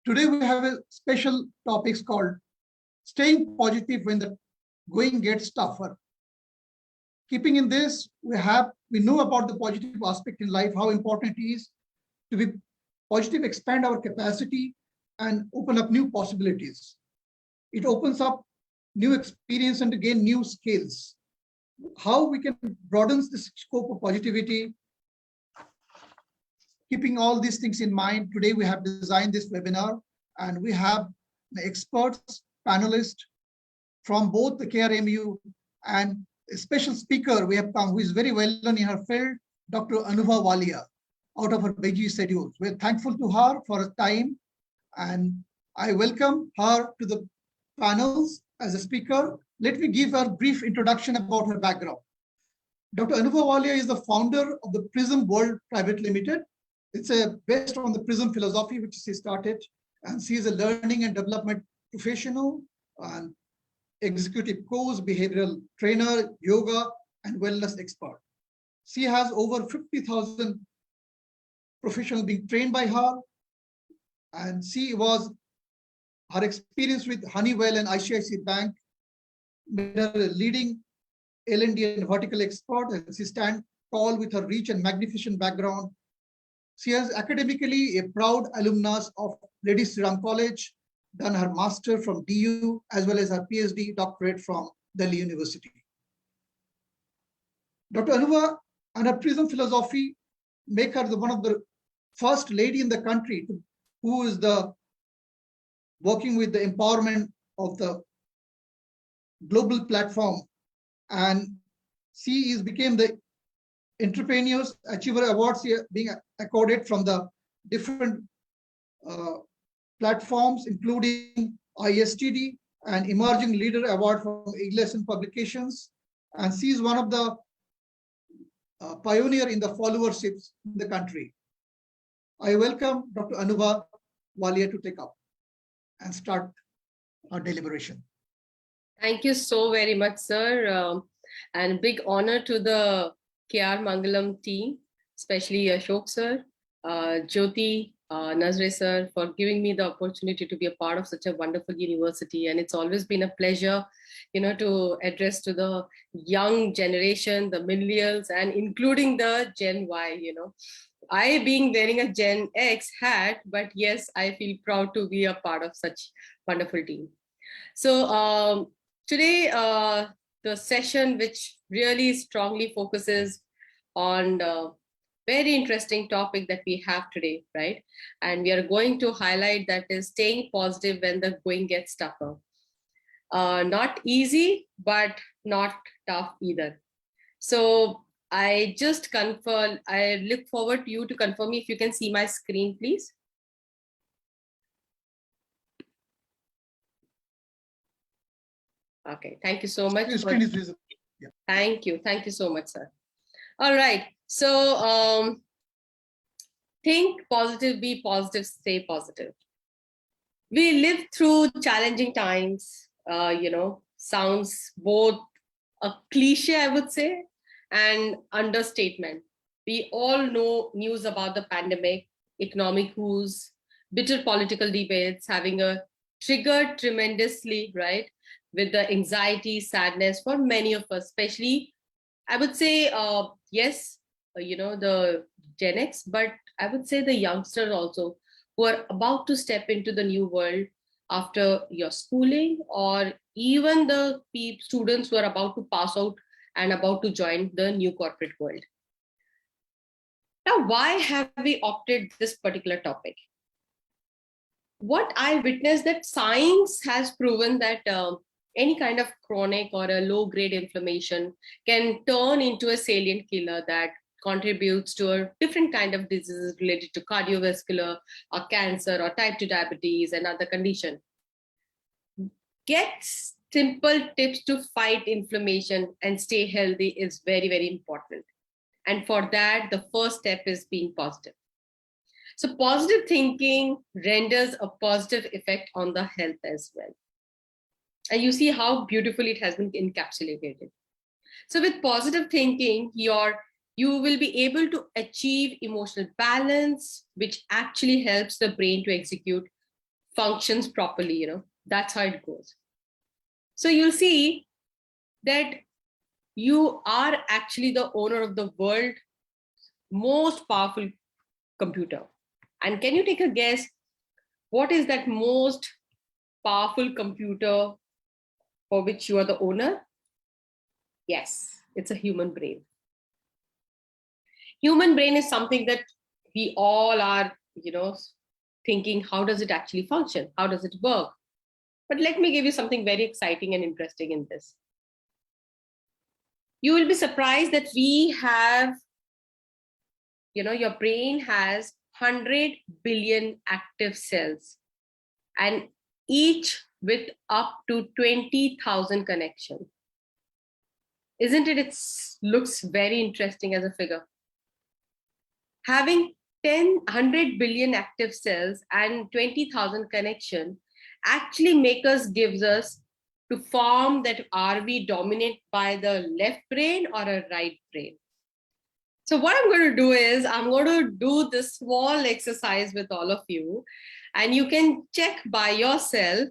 Today we have a special topic called Staying Positive When the Going Gets Tougher. Keeping in this, we know about the positive aspect in life, how important it is to be positive, expand our capacity, and open up new possibilities. It opens up new experience and to gain new skills. How we can broaden the scope of positivity. Keeping all these things in mind, today we have designed this webinar, and we have the experts, panelists from both the KRMU and a special speaker we have come who is very well known in her field, Dr. Anuba Walia, out of her busy schedule. We're thankful to her for her time, and I welcome her to the panels as a speaker. Let me give her a brief introduction about her background. Dr. Anuba Walia is the founder of the PRISM World Private Limited. It's based on the PRISM philosophy, which she started, and she is a learning and development professional and executive coach, behavioral trainer, yoga, and wellness expert. She has over 50,000 professionals being trained by her, and her experience with Honeywell and ICICI Bank made her a leading L&D and vertical expert, and she stands tall with her rich and magnificent background. She is academically a proud alumnus of Lady Sri Ram College, done her master from DU, as well as her PhD doctorate from Delhi University. Dr. Anuba and her PRISM philosophy make her one of the first lady in the country who is working with the empowerment of the global platform, and she became the Entrepreneurs Achiever Awards being accorded from the different platforms, including ISTD and Emerging Leader Award from E-Lesson Publications. And she is one of the pioneer in the followerships in the country. I welcome Dr. Anuba Walia to take up and start our deliberation. Thank you so very much, sir. And big honor to the K.R.Mangalam team, especially Ashok sir, Jyoti, Nazrey sir, for giving me the opportunity to be a part of such a wonderful university. And it's always been a pleasure, to address to the young generation, the millennials, and including the Gen Y, I being wearing a Gen X hat, but yes, I feel proud to be a part of such wonderful team. So today, the session, which really strongly focuses on the very interesting topic that we have today, right? And we are going to highlight that is staying positive when the going gets tougher. Not easy, but not tough either. So I look forward to you to confirm me if you can see my screen, please. Okay, thank you so much. Yeah. Thank you so much, sir. All right, so think positive, be positive, stay positive. We live through challenging times, sounds both a cliche, I would say, and understatement. We all know news about the pandemic, economic woes, bitter political debates having triggered tremendously, right? With the anxiety, sadness for many of us, especially, I would say, yes, the Gen X, but I would say the youngsters also, who are about to step into the new world after your schooling, or even the students who are about to pass out and about to join the new corporate world. Now, why have we opted this particular topic? What I witnessed that science has proven that any kind of chronic or a low-grade inflammation can turn into a salient killer that contributes to a different kind of diseases related to cardiovascular or cancer or type 2 diabetes and other condition. Get simple tips to fight inflammation and stay healthy is very, very important. And for that, the first step is being positive. So positive thinking renders a positive effect on the health as well. And you see how beautifully it has been encapsulated. So with positive thinking, you will be able to achieve emotional balance, which actually helps the brain to execute functions properly, that's how it goes. So you'll see that you are actually the owner of the world's most powerful computer. And can you take a guess, what is that most powerful computer for which you are the owner? Yes, it's a human brain. Human brain is something that we all are, thinking, how does it actually function? How does it work? But let me give you something very exciting and interesting in this. You will be surprised that we have, your brain has 100 billion active cells, and each with up to 20,000 connections. Isn't it? It looks very interesting as a figure. Having 100 billion active cells and 20,000 connection actually gives us to form that, are we dominant by the left brain or a right brain? So what I'm going to do is I'm going to do this small exercise with all of you, and you can check by yourself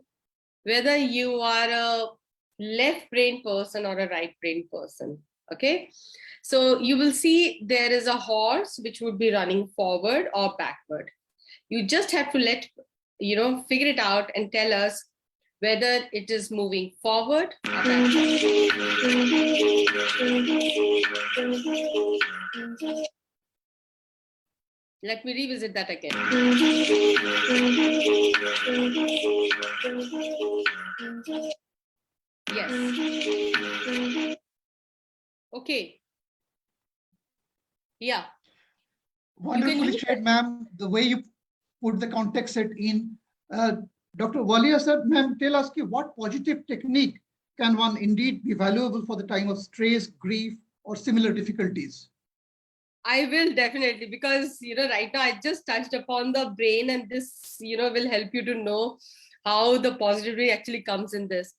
whether you are a left brain person or a right brain person. Okay. So you will see there is a horse which would be running forward or backward. You just have to figure it out and tell us whether it is moving forward or backward. Let me revisit that again. Yes. Okay. Yeah. Wonderfully shared, ma'am. The way you put the context set in. Dr. Walia sir, ma'am, tell us what positive technique can one indeed be valuable for the time of stress, grief, or similar difficulties? I will definitely, because right now I just touched upon the brain, and this will help you to know how the positivity actually comes in this.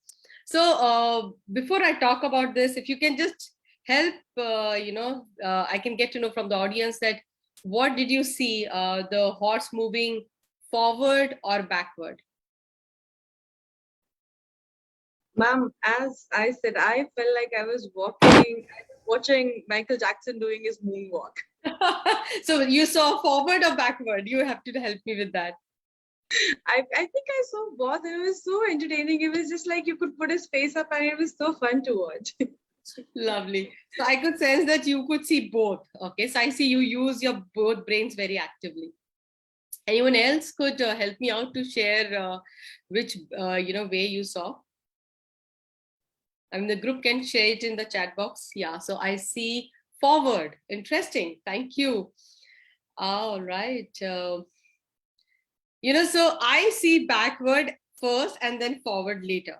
So before I talk about this, if you can just help, I can get to know from the audience that what did you see, the horse moving forward or backward? Ma'am, as I said, I felt like I was watching Michael Jackson doing his moonwalk. So you saw forward or backward? You have to help me with that. I think I saw both. It was so entertaining. It was just like you could put his face up, and it was so fun to watch. Lovely. So I could sense that you could see both. Okay, so I see you use your both brains very actively. Anyone else could help me out to share which way you saw? I mean, the group can share it in the chat box. Yeah, so I see forward. Interesting. Thank you. All right. So I see backward first and then forward later.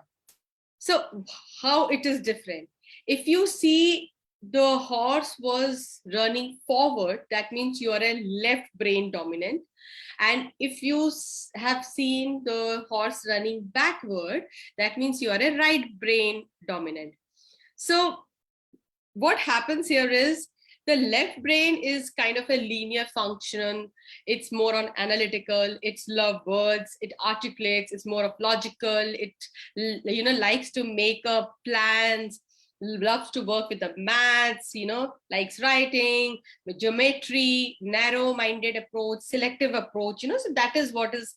So how it is different? If you see the horse was running forward, that means you are a left brain dominant. And if you have seen the horse running backward, that means you are a right brain dominant. So what happens here is the left brain is kind of a linear function. It's more on analytical, it's love words, it articulates, it's more of logical, it likes to make up plans, loves to work with the maths, likes writing, the geometry, narrow-minded approach, selective approach, so that is what is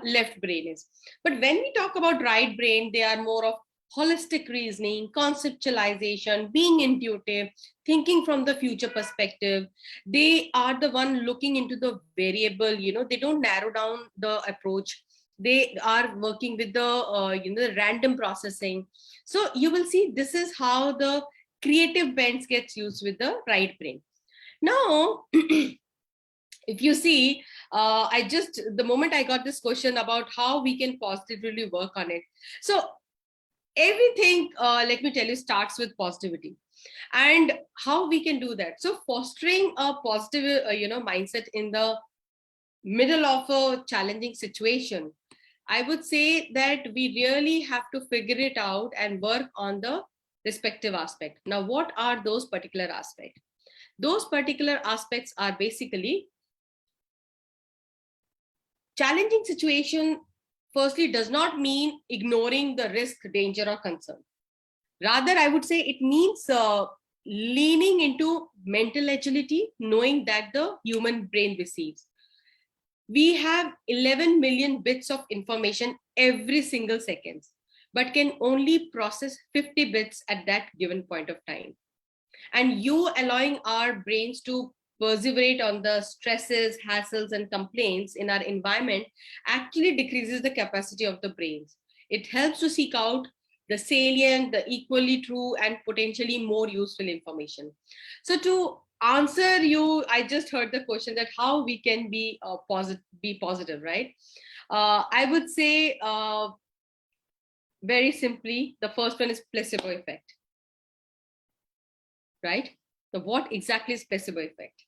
left brain is. But when we talk about right brain, they are more of holistic reasoning, conceptualization, being intuitive, thinking from the future perspective. They are the one looking into the variable, they don't narrow down the approach. They are working with the random processing. So you will see this is how the creative bends gets used with the right brain. Now, if you see, the moment I got this question about how we can positively work on it. So everything, let me tell you, starts with positivity and how we can do that. So fostering a positive, mindset in the middle of a challenging situation, I would say that we really have to figure it out and work on the respective aspect. Now, what are those particular aspects? Those particular aspects are basically challenging situation firstly, does not mean ignoring the risk, danger, or concern. Rather, I would say it means leaning into mental agility, knowing that the human brain receives. We have 11 million bits of information every single second, but can only process 50 bits at that given point of time. And you allowing our brains to perseverate on the stresses, hassles, and complaints in our environment actually decreases the capacity of the brains. It helps to seek out the salient, the equally true, and potentially more useful information. So to answer you, I just heard the question that how we can be positive, right? I would say very simply, the first one is placebo effect, right? So what exactly is placebo effect?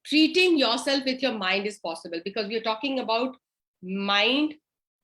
Treating yourself with your mind is possible, because we are talking about mind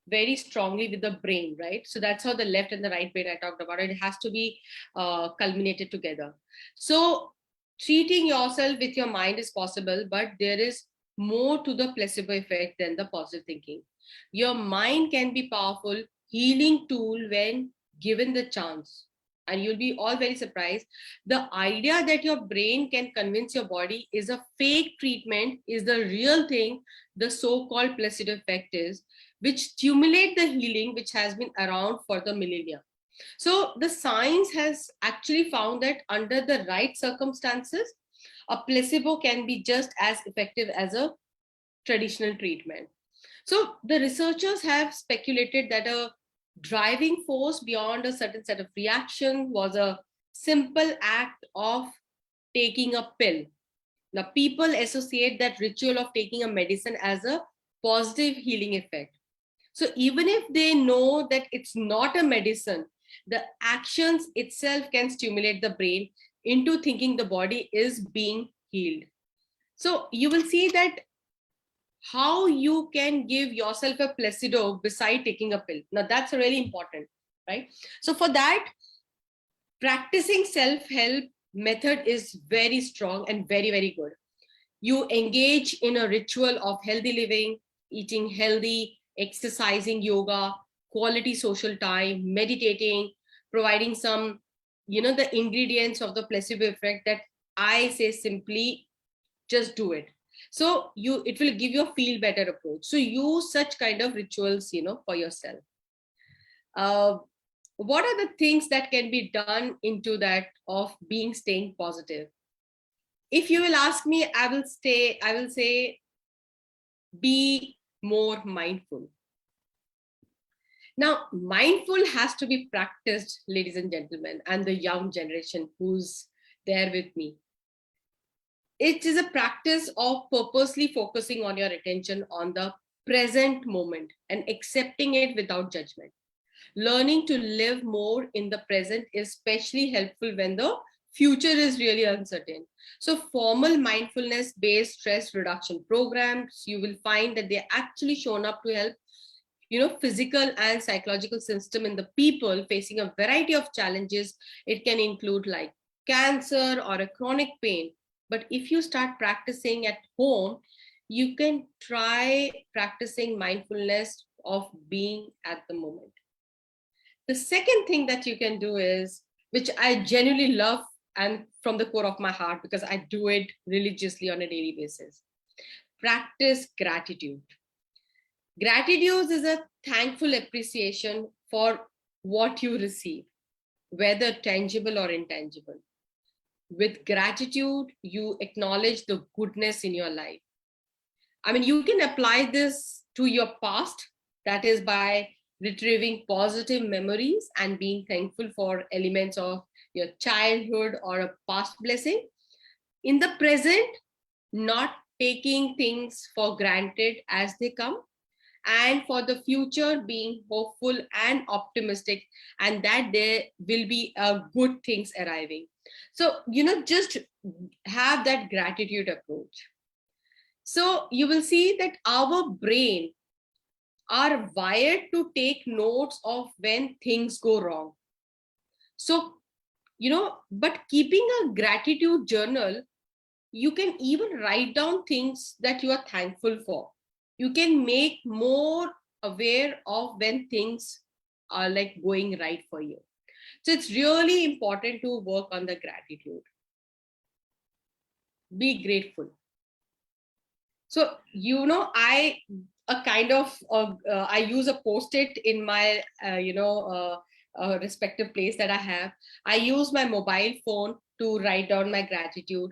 very strongly with the brain, right? So that's how the left and the right brain I talked about. It has to be culminated together. So treating yourself with your mind is possible, but there is more to the placebo effect than the positive thinking. Your mind can be powerful healing tool when given the chance. And you'll be all very surprised. The idea that your brain can convince your body is a fake treatment is the real thing, the so-called placebo effect is, which stimulate the healing which has been around for the millennia. So the science has actually found that under the right circumstances, a placebo can be just as effective as a traditional treatment. So the researchers have speculated that a driving force beyond a certain set of reaction was a simple act of taking a pill. Now, people associate that ritual of taking a medicine as a positive healing effect. So even if they know that it's not a medicine, the actions itself can stimulate the brain into thinking the body is being healed. So you will see that how you can give yourself a placebo beside taking a pill. Now that's really important, right? So for that, practicing self-help method is very strong and very, very good. You engage in a ritual of healthy living, eating healthy, exercising, yoga, quality social time, meditating, providing some, the ingredients of the placebo effect that I say simply just do it. So it will give you a feel better approach. So use such kind of rituals, for yourself. What are the things that can be done into that of staying positive? If you will ask me, I will say, be more mindful. Now, mindful has to be practiced, ladies and gentlemen, and the young generation who's there with me. It is a practice of purposely focusing on your attention on the present moment and accepting it without judgment. Learning to live more in the present is especially helpful when the future is really uncertain. So formal mindfulness-based stress reduction programs, you will find that they're actually shown up to help, physical and psychological system in the people facing a variety of challenges. It can include like cancer or a chronic pain. But if you start practicing at home, you can try practicing mindfulness of being at the moment. The second thing that you can do is, which I genuinely love and from the core of my heart, because I do it religiously on a daily basis, practice gratitude. Gratitude is a thankful appreciation for what you receive, whether tangible or intangible. With gratitude, you acknowledge the goodness in your life. I mean, you can apply this to your past, that is by retrieving positive memories and being thankful for elements of your childhood or a past blessing. In the present, not taking things for granted as they come, and for the future being hopeful and optimistic, and that there will be good things arriving. So, just have that gratitude approach. So you will see that our brain are wired to take notes of when things go wrong. So, but keeping a gratitude journal, you can even write down things that you are thankful for. You can make more aware of when things are like going right for you. So it's really important to work on the gratitude. Be grateful. So, I use a post-it in my, respective place that I have. I use my mobile phone to write down my gratitude.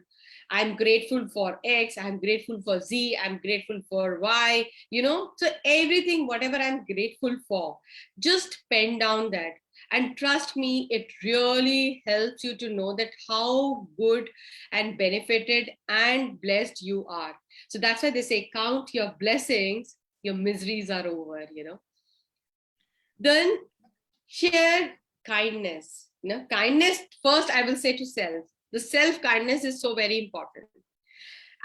I'm grateful for X, I'm grateful for Z, I'm grateful for Y, so everything, whatever I'm grateful for, just pen down that. And trust me, it really helps you to know that how good and benefited and blessed you are. So that's why they say, count your blessings, your miseries are over, Then share kindness. Kindness first, I will say to self. The self-kindness is so very important.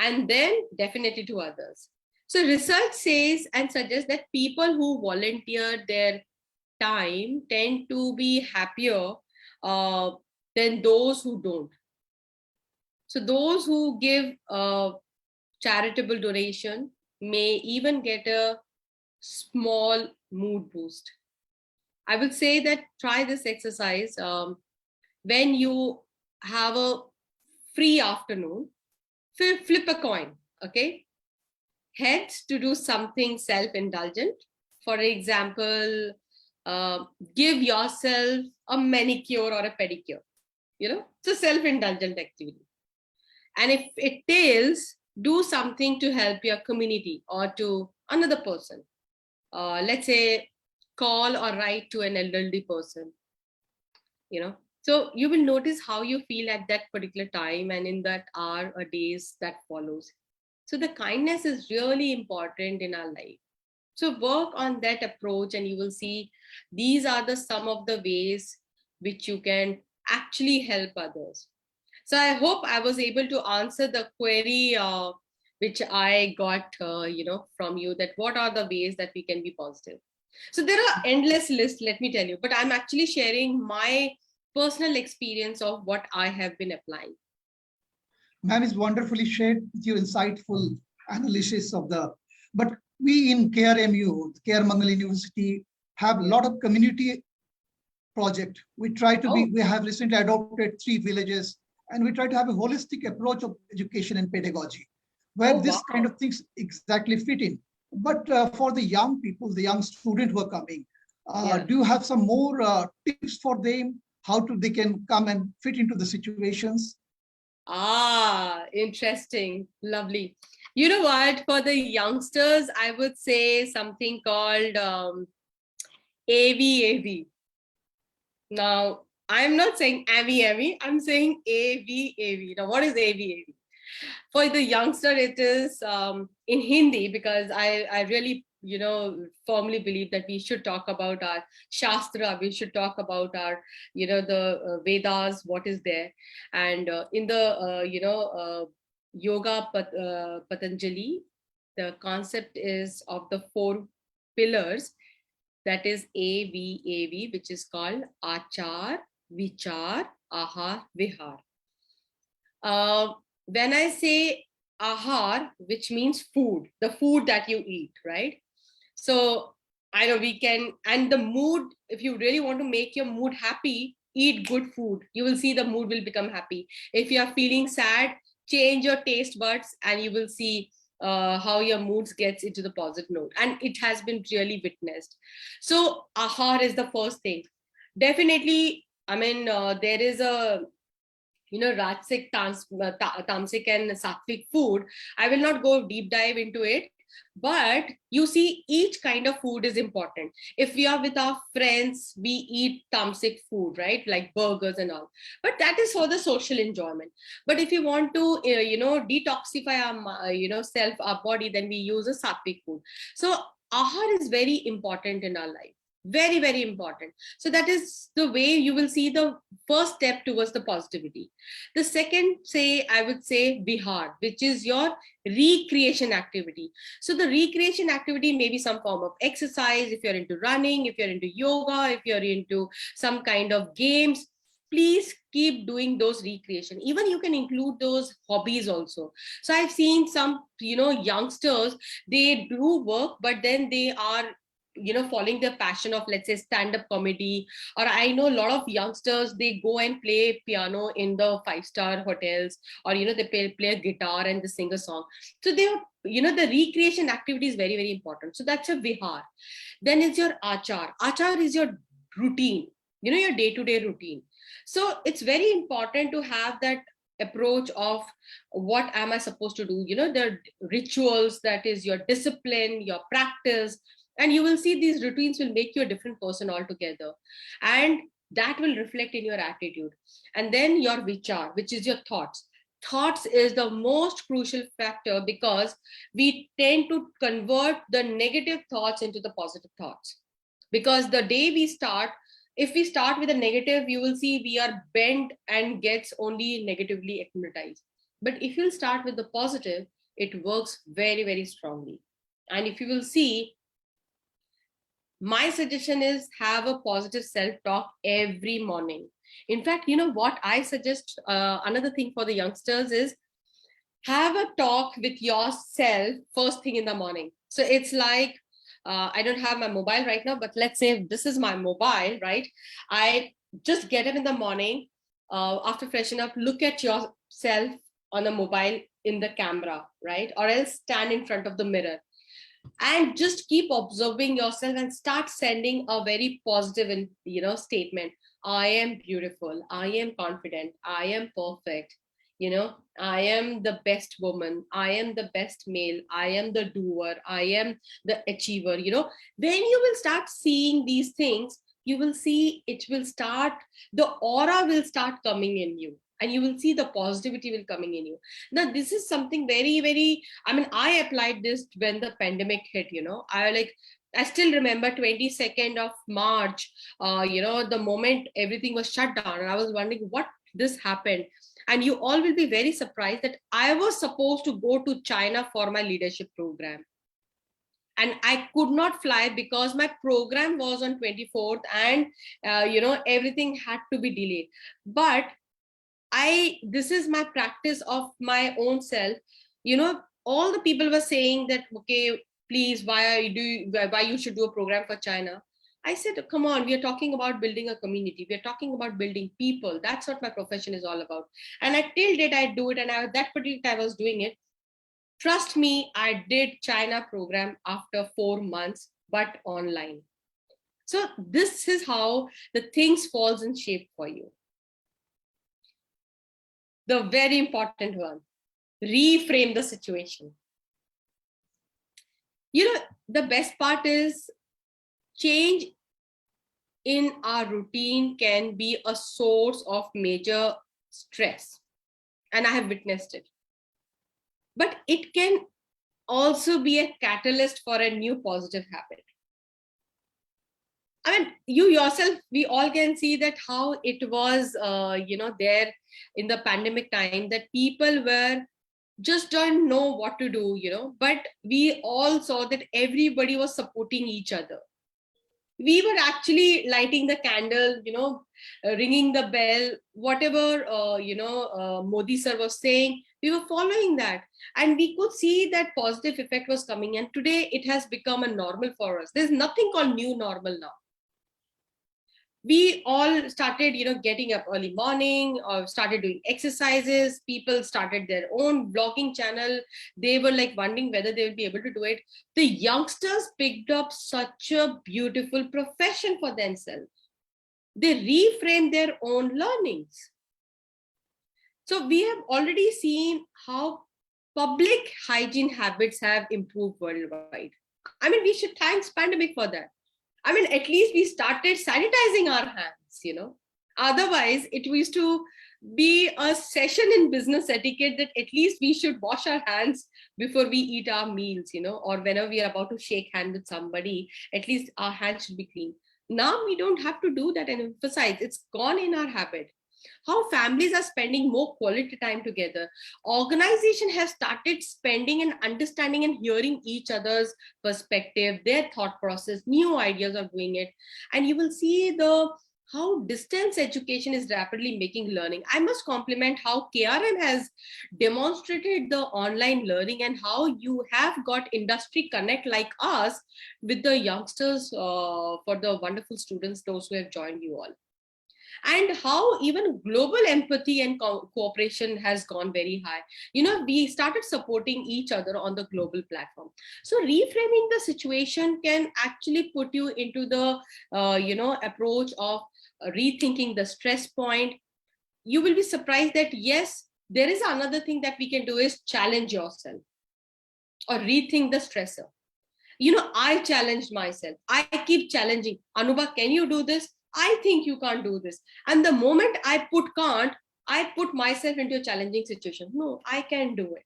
And then definitely to others. So research says and suggests that people who volunteer their time tend to be happier than those who don't. So those who give charitable donation may even get a small mood boost. I would say that try this exercise when you have a free afternoon, flip a coin, okay? Heads to do something self-indulgent. For example, give yourself a manicure or a pedicure, it's a self-indulgent activity. And if it tails, do something to help your community or to another person. Let's say call or write to an elderly person, So you will notice how you feel at that particular time and in that hour or days that follows. So the kindness is really important in our life. So work on that approach and you will see these are some of the ways which you can actually help others. So I hope I was able to answer the query which I got, from you, that what are the ways that we can be positive. So there are endless lists, let me tell you, but I'm actually sharing my personal experience of what I have been applying. Ma'am is wonderfully shared with your insightful analysis of but we in KRMU, K.R.Mangalam University, have a lot of community project. We try to we have recently adopted 3 villages, and we try to have a holistic approach of education and pedagogy, where this kind of things exactly fit in. But for the young people, the young students who are coming, do you have some more tips for them, how they can come and fit into the situations? Interesting. Lovely. You know what? For the youngsters, I would say something called AVAV. Now, I'm not saying AVAV, I'm saying AVAV. Now, what is AVAV? For the youngster, it is in Hindi, because I really, firmly believe that we should talk about our Shastra, we should talk about our, the Vedas, what is there. And in the, Yoga Patanjali, the concept is of the 4 pillars, that is AVAV, which is called Achar, Vichar, Ahar, Vihar. When I say ahar, which means food, the food that you eat, right? So I know we can, and the mood, if you really want to make your mood happy, eat good food. You will see the mood will become happy. If you are feeling sad, change your taste buds and you will see how your moods gets into the positive note. And it has been really witnessed. So ahar is the first thing. Definitely, I mean, there is a, Rajasic, Tamasic and Sattvic food. I will not go deep dive into it, but you see each kind of food is important. If we are with our friends, we eat Tamasic food, right? Like burgers and all, but that is for the social enjoyment. But if you want to, detoxify our, self, our body, then we use a Sattvic food. So ahar is very important in our life. Very, very important. So that is the way you will see the first step towards the positivity. The second, I would say Vihar, which is your recreation activity. So the recreation activity may be some form of exercise. If you're into running, if you're into yoga, if you're into some kind of games, please keep doing those recreation. Even you can include those hobbies also. So I've seen some, youngsters, they do work, but then they are following their passion of, let's say, stand-up comedy, or I know a lot of youngsters, they go and play piano in the 5-star hotels, or they play a guitar and they sing a song. So they, the recreation activity is very, very important. So that's a vihar. Then is your achar. Achar is your routine, your day-to-day routine. So it's very important to have that approach of what am I supposed to do, the rituals, that is your discipline, your practice, and you will see these routines will make you a different person altogether, and that will reflect in your attitude. And then your vichar, which is your thoughts. Thoughts is the most crucial factor, because we tend to convert the negative thoughts into the positive thoughts. Because the day we start, if we start with a negative, you will see we are bent and gets only negatively acclimatized. But if you start with the positive, it works very, very strongly. And if you will see, my suggestion is have a positive self-talk every morning. In fact, what I suggest, another thing for the youngsters is have a talk with yourself first thing in the morning. So it's like, I don't have my mobile right now, but let's say this is my mobile, right? I just get up in the morning, after freshen up, look at yourself on the mobile in the camera, right? Or else stand in front of the mirror and just keep observing yourself and start sending a very positive, statement. I am beautiful. I am confident. I am perfect. I am the best woman. I am the best male. I am the doer. I am the achiever. When you will start seeing these things, you will see it will start, the aura will start coming in you, and you will see the positivity will coming in you. Now, this is something very, very, I applied this when the pandemic hit, I still remember 22nd of March, the moment everything was shut down, and I was wondering what this happened. And you all will be very surprised that I was supposed to go to China for my leadership program. And I could not fly because my program was on 24th, and, everything had to be delayed. But this is my practice of my own self. All the people were saying that, okay, please, why you should do a program for China. I said, come on, we are talking about building a community. We are talking about building people. That's what my profession is all about. And till date, I do it. And that particular time I was doing it. Trust me, I did China program after 4 months, but online. So this is how the things falls in shape for you. The very important one, reframe the situation. The best part is change in our routine can be a source of major stress. And I have witnessed it. But it can also be a catalyst for a new positive habit. You yourself, we all can see that how it was, there in the pandemic time, that people were just don't know what to do, but we all saw that everybody was supporting each other. We were actually lighting the candle, ringing the bell, whatever, Modi sir was saying, we were following that. And we could see that positive effect was coming. And today it has become a normal for us. There's nothing called new normal now. We all started, getting up early morning, or started doing exercises. People started their own blogging channel. They were like wondering whether they would be able to do it. The youngsters picked up such a beautiful profession for themselves. They reframed their own learnings. So we have already seen how public hygiene habits have improved worldwide. We should thank pandemic for that. At least we started sanitizing our hands, Otherwise, it used to be a session in business etiquette that at least we should wash our hands before we eat our meals, or whenever we are about to shake hands with somebody, at least our hands should be clean. Now we don't have to do that and emphasize. It's gone in our habit. How families are spending more quality time together. Organization has started spending and understanding and hearing each other's perspective, their thought process, new ideas of doing it. And you will see the how distance education is rapidly making learning. I must compliment how KRM has demonstrated the online learning and how you have got industry connect like us with the youngsters for the wonderful students, those who have joined you all. And how even global empathy and cooperation has gone very high. We started supporting each other on the global platform. So reframing the situation can actually put you into the approach of rethinking the stress point. You will be surprised that yes, there is another thing that we can do is challenge yourself or rethink the stressor. I challenged myself. I keep challenging. Anuba, can you do this? I think you can't do this. And the moment I put can't, I put myself into a challenging situation. No, I can do it.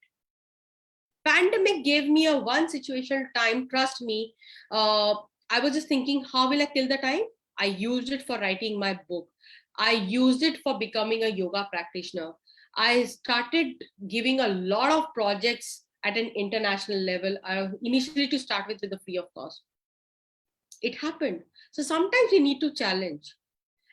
Pandemic gave me a one situation time. Trust me. I was just thinking, how will I kill the time? I used it for writing my book. I used it for becoming a yoga practitioner. I started giving a lot of projects at an international level, initially to start with the free of cost. It happened. So sometimes we need to challenge.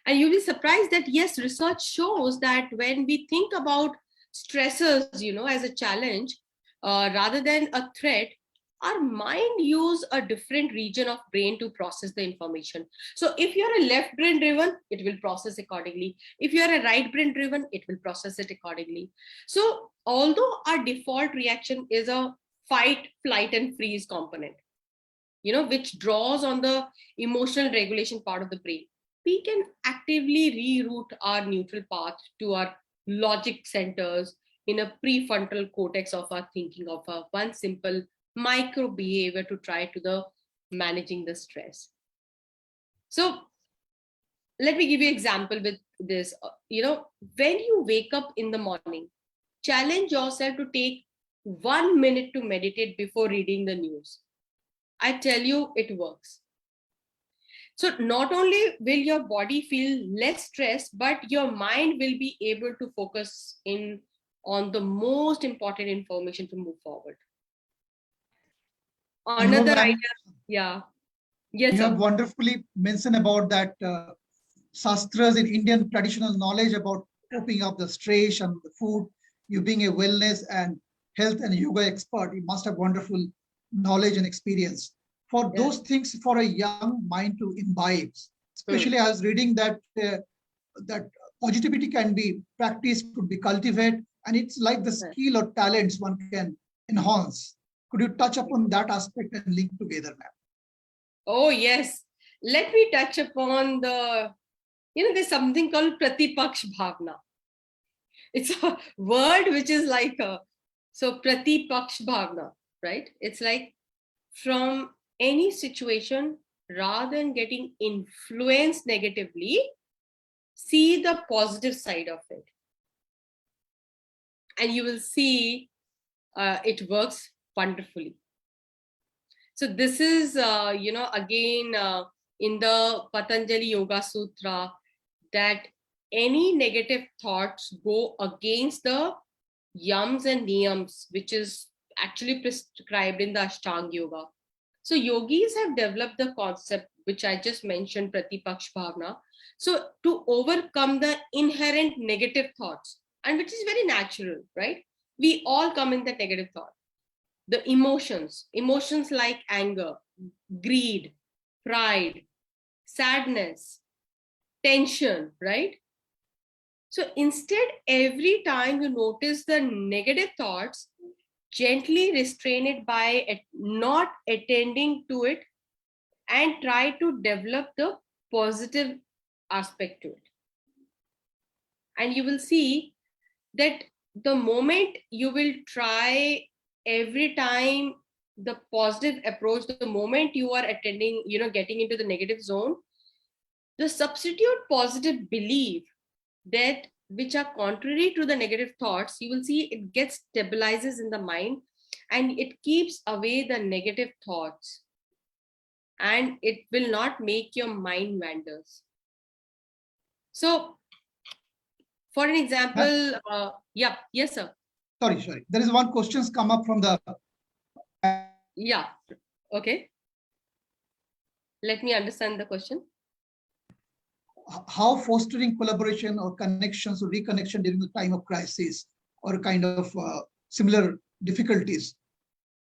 And you'll be surprised that yes, research shows that when we think about stressors, as a challenge, rather than a threat, our mind use a different region of brain to process the information. So if you're a left brain driven, it will process accordingly. If you're a right brain driven, it will process it accordingly. So although our default reaction is a fight, flight, and freeze component, which draws on the emotional regulation part of the brain, we can actively reroute our neutral path to our logic centers in a prefrontal cortex of our thinking of a one simple micro behavior to try to the managing the stress. So let me give you an example with this. When you wake up in the morning, challenge yourself to take 1 minute to meditate before reading the news. I tell you, it works. So not only will your body feel less stressed, but your mind will be able to focus in on the most important information to move forward. Another idea, yeah. Yes, you sir. have wonderfully mentioned about that shastras in Indian traditional knowledge about coping up the stress and the food. You being a wellness and health and yoga expert, you must have wonderful knowledge and experience. For those things, for a young mind to imbibe, especially I was reading that that positivity can be practiced, could be cultivated, and it's like the skill or talents one can enhance. Could you touch upon that aspect and link together, ma'am? Oh, yes. Let me touch upon there's something called Pratipaksh Bhavna. It's a word which is like, so Pratipaksh Bhavna, right? It's like from any situation, rather than getting influenced negatively, see the positive side of it. And you will see it works wonderfully. So this is, again, in the Patanjali Yoga Sutra, that any negative thoughts go against the yams and niyams, which is actually prescribed in the Ashtanga Yoga. So yogis have developed the concept, which I just mentioned, Pratipaksh Bhavna. So to overcome the inherent negative thoughts, and which is very natural, right? We all come in the negative thought. The emotions like anger, greed, pride, sadness, tension, right? So instead, every time you notice the negative thoughts, gently restrain it by not attending to it and try to develop the positive aspect to it. And you will see that the moment you will try every time the positive approach, the moment you are attending, getting into the negative zone, the substitute positive belief that which are contrary to the negative thoughts, you will see it gets stabilizes in the mind and it keeps away the negative thoughts and it will not make your mind wanders. So for an example, yeah, yes, sir. Sorry. There is one question's come up from the. Yeah, okay. Let me understand the question. how fostering collaboration or connections or reconnection during the time of crisis or kind of similar difficulties,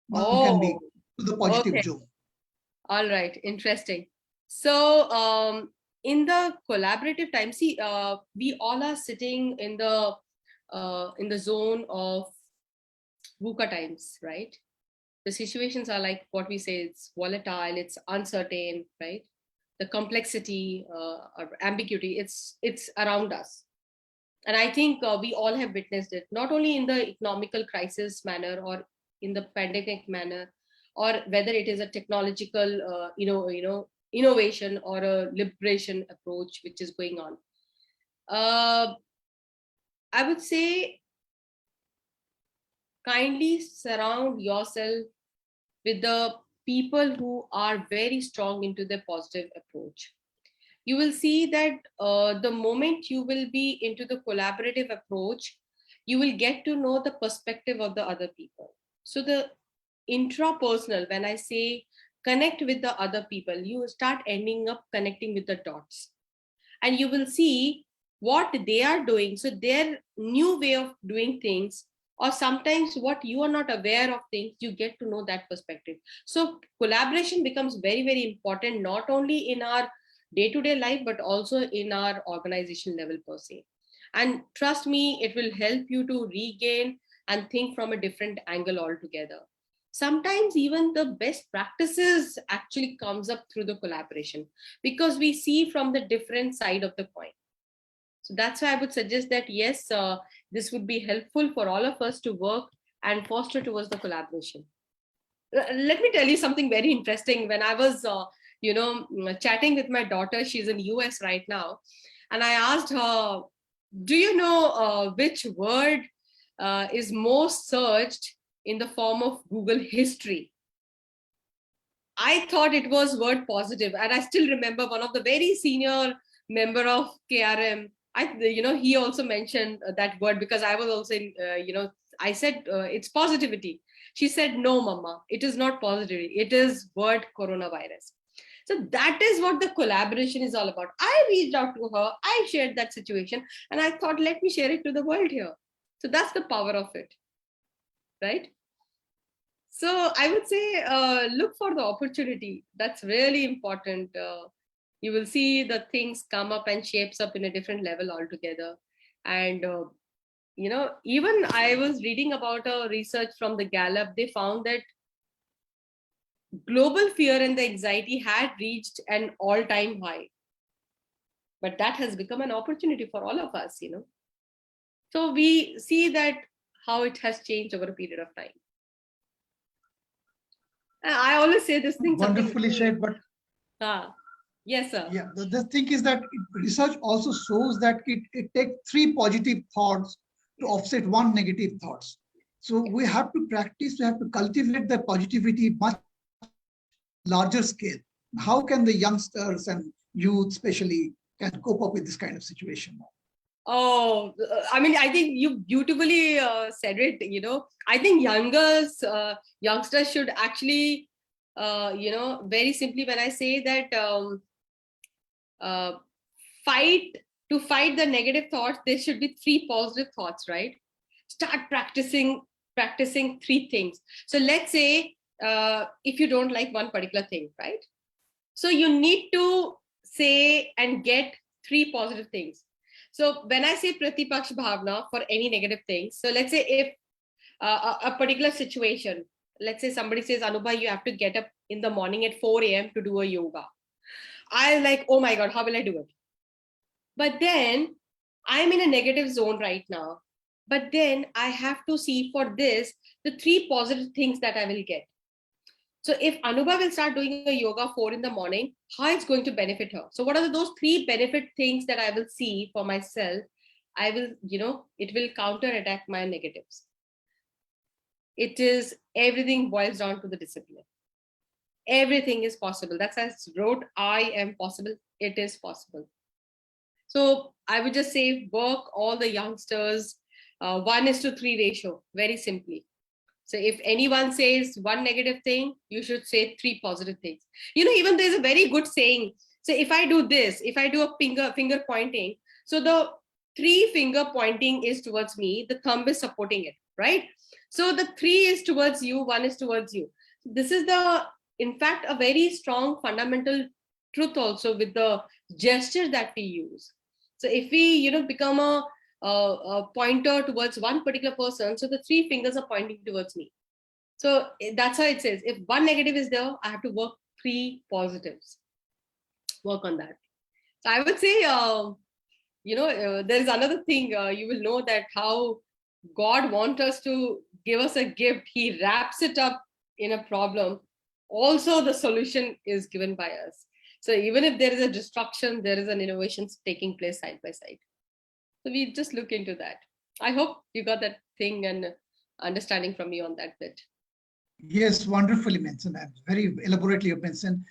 one can be Oh, to the positive okay. zone. All right. Interesting. So, in the collaborative time, see, we all are sitting in the zone of VUCA times, right? The situations are like what we say, it's volatile, it's uncertain, right? The complexity or ambiguity, it's around us. And I think we all have witnessed it, not only in the economical crisis manner or in the pandemic manner, or whether it is a technological innovation or a liberation approach which is going on. I would say kindly surround yourself with the people who are very strong into their positive approach. You will see that the moment you will be into the collaborative approach, you will get to know the perspective of the other people. So the intrapersonal, when I say connect with the other people, you start ending up connecting with the dots, and you will see what they are doing. So their new way of doing things, or sometimes what you are not aware of things, you get to know that perspective. So collaboration becomes very, very important, not only in our day-to-day life, but also in our organization level per se. And trust me, it will help you to regain and think from a different angle altogether. Sometimes even the best practices actually comes up through the collaboration, because we see from the different side of the coin. So that's why I would suggest that yes, this would be helpful for all of us to work and foster towards the collaboration. Let me tell you something very interesting. When I was chatting with my daughter, she's in US right now, and I asked her, do you know which word is most searched in the form of Google history? I thought it was word positive, and I still remember one of the very senior member of KRM. He also mentioned that word, because I was also in, I said it's positivity. She said, no, Mama, it is not positivity. It is word coronavirus. So that is what the collaboration is all about. I reached out to her, I shared that situation, and I thought, let me share it to the world here. So that's the power of it, right? So I would say look for the opportunity. That's really important. You will see the things come up and shapes up in a different level altogether. And even I was reading about a research from the Gallup. They found that global fear and the anxiety had reached an all-time high, but that has become an opportunity for all of us. So we see that how it has changed over a period of time. I always say this thing. Wonderfully said, but Yes, sir. yeah, the thing is that research also shows that it takes 3 positive thoughts to offset 1 negative thoughts. So we have to practice, we have to cultivate the positivity much larger scale. How can the youngsters and youth especially can cope up with this kind of situation? Oh, I mean, I think you beautifully said it. I think youngsters should actually, very simply, when I say that uh, fight the negative thoughts, there should be 3 positive thoughts, right? Start practicing 3 things. So let's say if you don't like one particular thing, right? So you need to say and get 3 positive things. So when I say pratipaksh bhavna for any negative things, so let's say if a particular situation, let's say somebody says, Anubha, you have to get up in the morning at 4 a.m. to do a yoga. I'm like, oh my God, how will I do it? But then I'm in a negative zone right now. But then I have to see for this the 3 positive things that I will get. So if Anuba will start doing a yoga 4 in the morning, how it's going to benefit her? So what are those 3 benefit things that I will see for myself? I will, it will counterattack my negatives. It is, everything boils down to the discipline. Everything is possible. That's as wrote, I am possible. It is possible. So I would just say work all the youngsters 1:3 ratio, very simply. So if anyone says 1 negative thing, you should say 3 positive things. Even there's a very good saying, So if I do this, if I do a finger pointing, so the 3 finger pointing is towards me, the thumb is supporting it, right? So the 3 is towards you, 1 is towards you. This is in fact, a very strong fundamental truth also with the gesture that we use. So if we, become a pointer towards one particular person, so the 3 fingers are pointing towards me. So that's how it says, if 1 negative is there, I have to work 3 positives. Work on that. So I would say, there is another thing, you will know that how God wants us to give us a gift. He wraps it up in a problem. Also, the solution is given by us. So even if there is a destruction, there is an innovation taking place side by side. So we just look into that. I hope you got that thing and understanding from me on that bit. Yes, wonderfully mentioned and very elaborately you mentioned.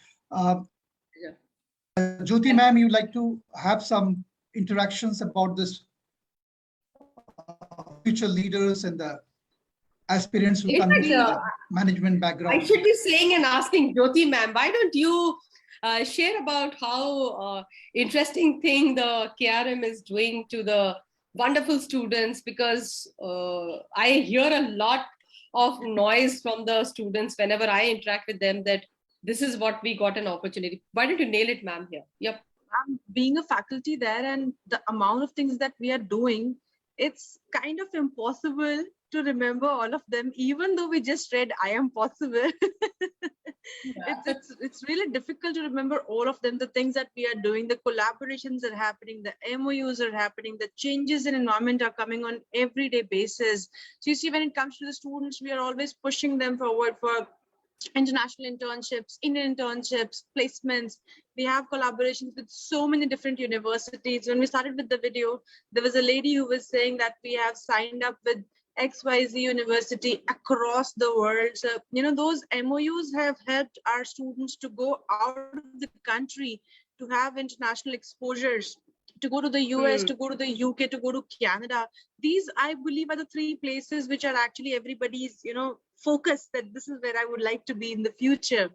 Jyoti ma'am, you'd like to have some interactions about this future leaders and the aspirants who come from the management background. I should be saying and asking Jyoti ma'am, why don't you share about how interesting thing the KRM is doing to the wonderful students, because I hear a lot of noise from the students whenever I interact with them that this is what we got an opportunity. Why don't you nail it, ma'am, here? Yep. Being a faculty there and the amount of things that we are doing, it's kind of impossible to remember all of them, even though we just read I Am Possible. It's really difficult to remember all of them, the things that we are doing, the collaborations are happening, the MOUs are happening, the changes in environment are coming on everyday basis. So you see, when it comes to the students, we are always pushing them forward for international internships, Indian internships, placements. We have collaborations with so many different universities. When we started with the video, there was a lady who was saying that we have signed up with XYZ university across the world. So, those MOUs have helped our students to go out of the country, to have international exposures, to go to the US, to go to the UK, to go to Canada. These, I believe, are the 3 places which are actually everybody's, focus, that this is where I would like to be in the future.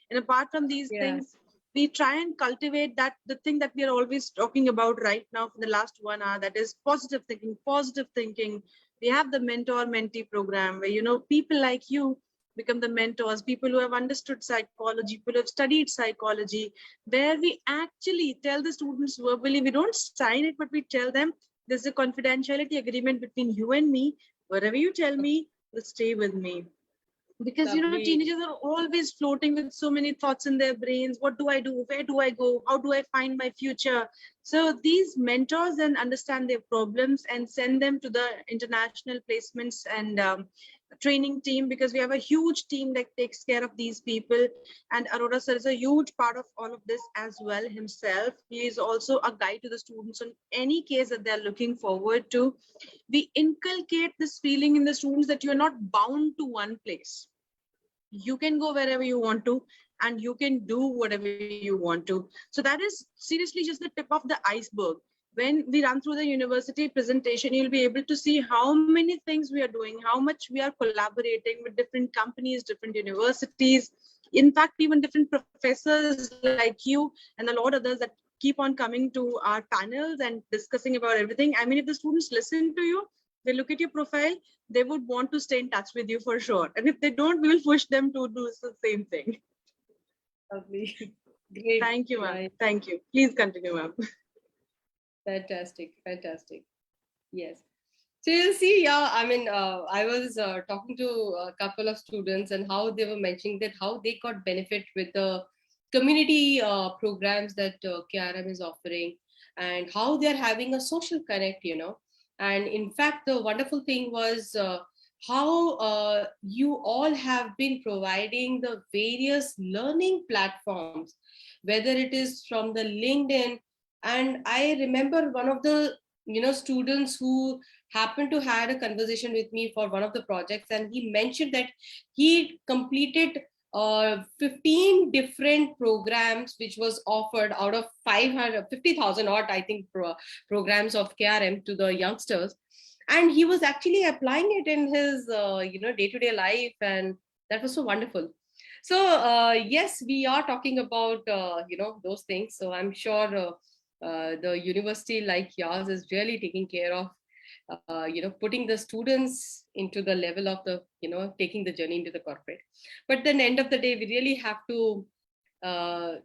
And apart from these things, we try and cultivate that, the thing that we are always talking about right now for the last 1 hour, that is positive thinking, positive thinking. We have the mentor-mentee program where, people like you become the mentors, people who have understood psychology, people who have studied psychology, where we actually tell the students verbally, we don't sign it, but we tell them there's a confidentiality agreement between you and me. Whatever you tell me will stay with me. Because, teenagers are always floating with so many thoughts in their brains. What do I do? Where do I go? How do I find my future? So these mentors then understand their problems and send them to the international placements and training team, because we have a huge team that takes care of these people. And Arora sir is a huge part of all of this as well himself. He is also a guide to the students on any case that they're looking forward to. We inculcate this feeling in the students that you're not bound to one place. You can go wherever you want to, and you can do whatever you want to. So that is seriously just the tip of the iceberg. When we run through the university presentation, you'll be able to see how many things we are doing, how much we are collaborating with different companies, different universities, in fact, even different professors like you and a lot of others that keep on coming to our panels and discussing about everything. I mean, if the students listen to you, they look at your profile, they would want to stay in touch with you for sure. And if they don't, we will push them to do the same thing. Lovely. Great. Thank you, ma'am. Thank you. Please continue, ma'am. Fantastic. Fantastic. Yes. So you'll see, I mean, I was talking to a couple of students and how they were mentioning that how they got benefit with the community programs that KRM is offering, and how they're having a social connect, And in fact, the wonderful thing was how you all have been providing the various learning platforms, whether it is from the LinkedIn. And I remember one of the students who happened to had a conversation with me for one of the projects, and he mentioned that he completed 15 different programs which was offered out of 550,000 odd, I think, programs of KRM to the youngsters, and he was actually applying it in his day-to-day life, and that was so wonderful. So yes, we are talking about those things. So I'm sure the university like yours is really taking care of putting the students into the level of the taking the journey into the corporate. But then end of the day, we really have to uh,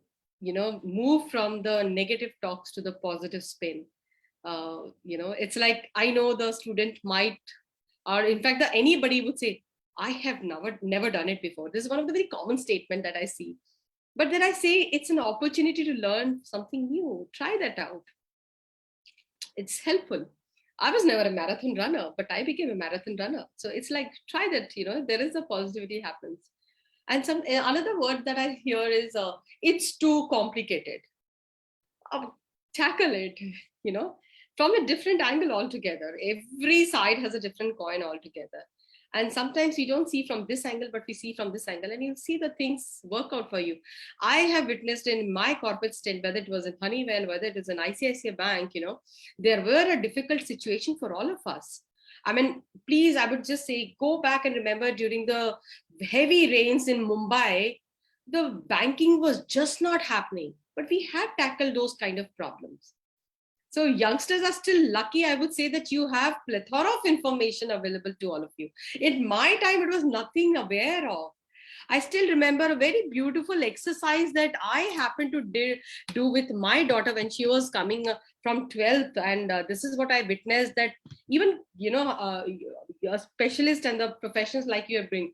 move from the negative talks to the positive spin. It's like, I know the student might, or in fact anybody would say, I have never done it before. This is one of the very common statement that I see. But then I say, it's an opportunity to learn something new. Try that out. It's helpful. I was never a marathon runner, but I became a marathon runner. So it's like, try that, there is a positivity happens. And another word that I hear is, it's too complicated. Tackle it, from a different angle altogether. Every side has a different coin altogether. And sometimes we don't see from this angle, but we see from this angle, and you'll see the things work out for you. I have witnessed in my corporate stint, whether it was in Honeywell, whether it is in ICICI Bank, there were a difficult situation for all of us. I mean, please, I would just say, go back and remember during the heavy rains in Mumbai, the banking was just not happening, but we have tackled those kind of problems. So youngsters are still lucky, I would say, that you have plethora of information available to all of you. In my time, it was nothing aware of. I still remember a very beautiful exercise that I happened to do with my daughter when she was coming from 12th. And this is what I witnessed, that even, a specialist and the professions like you bring,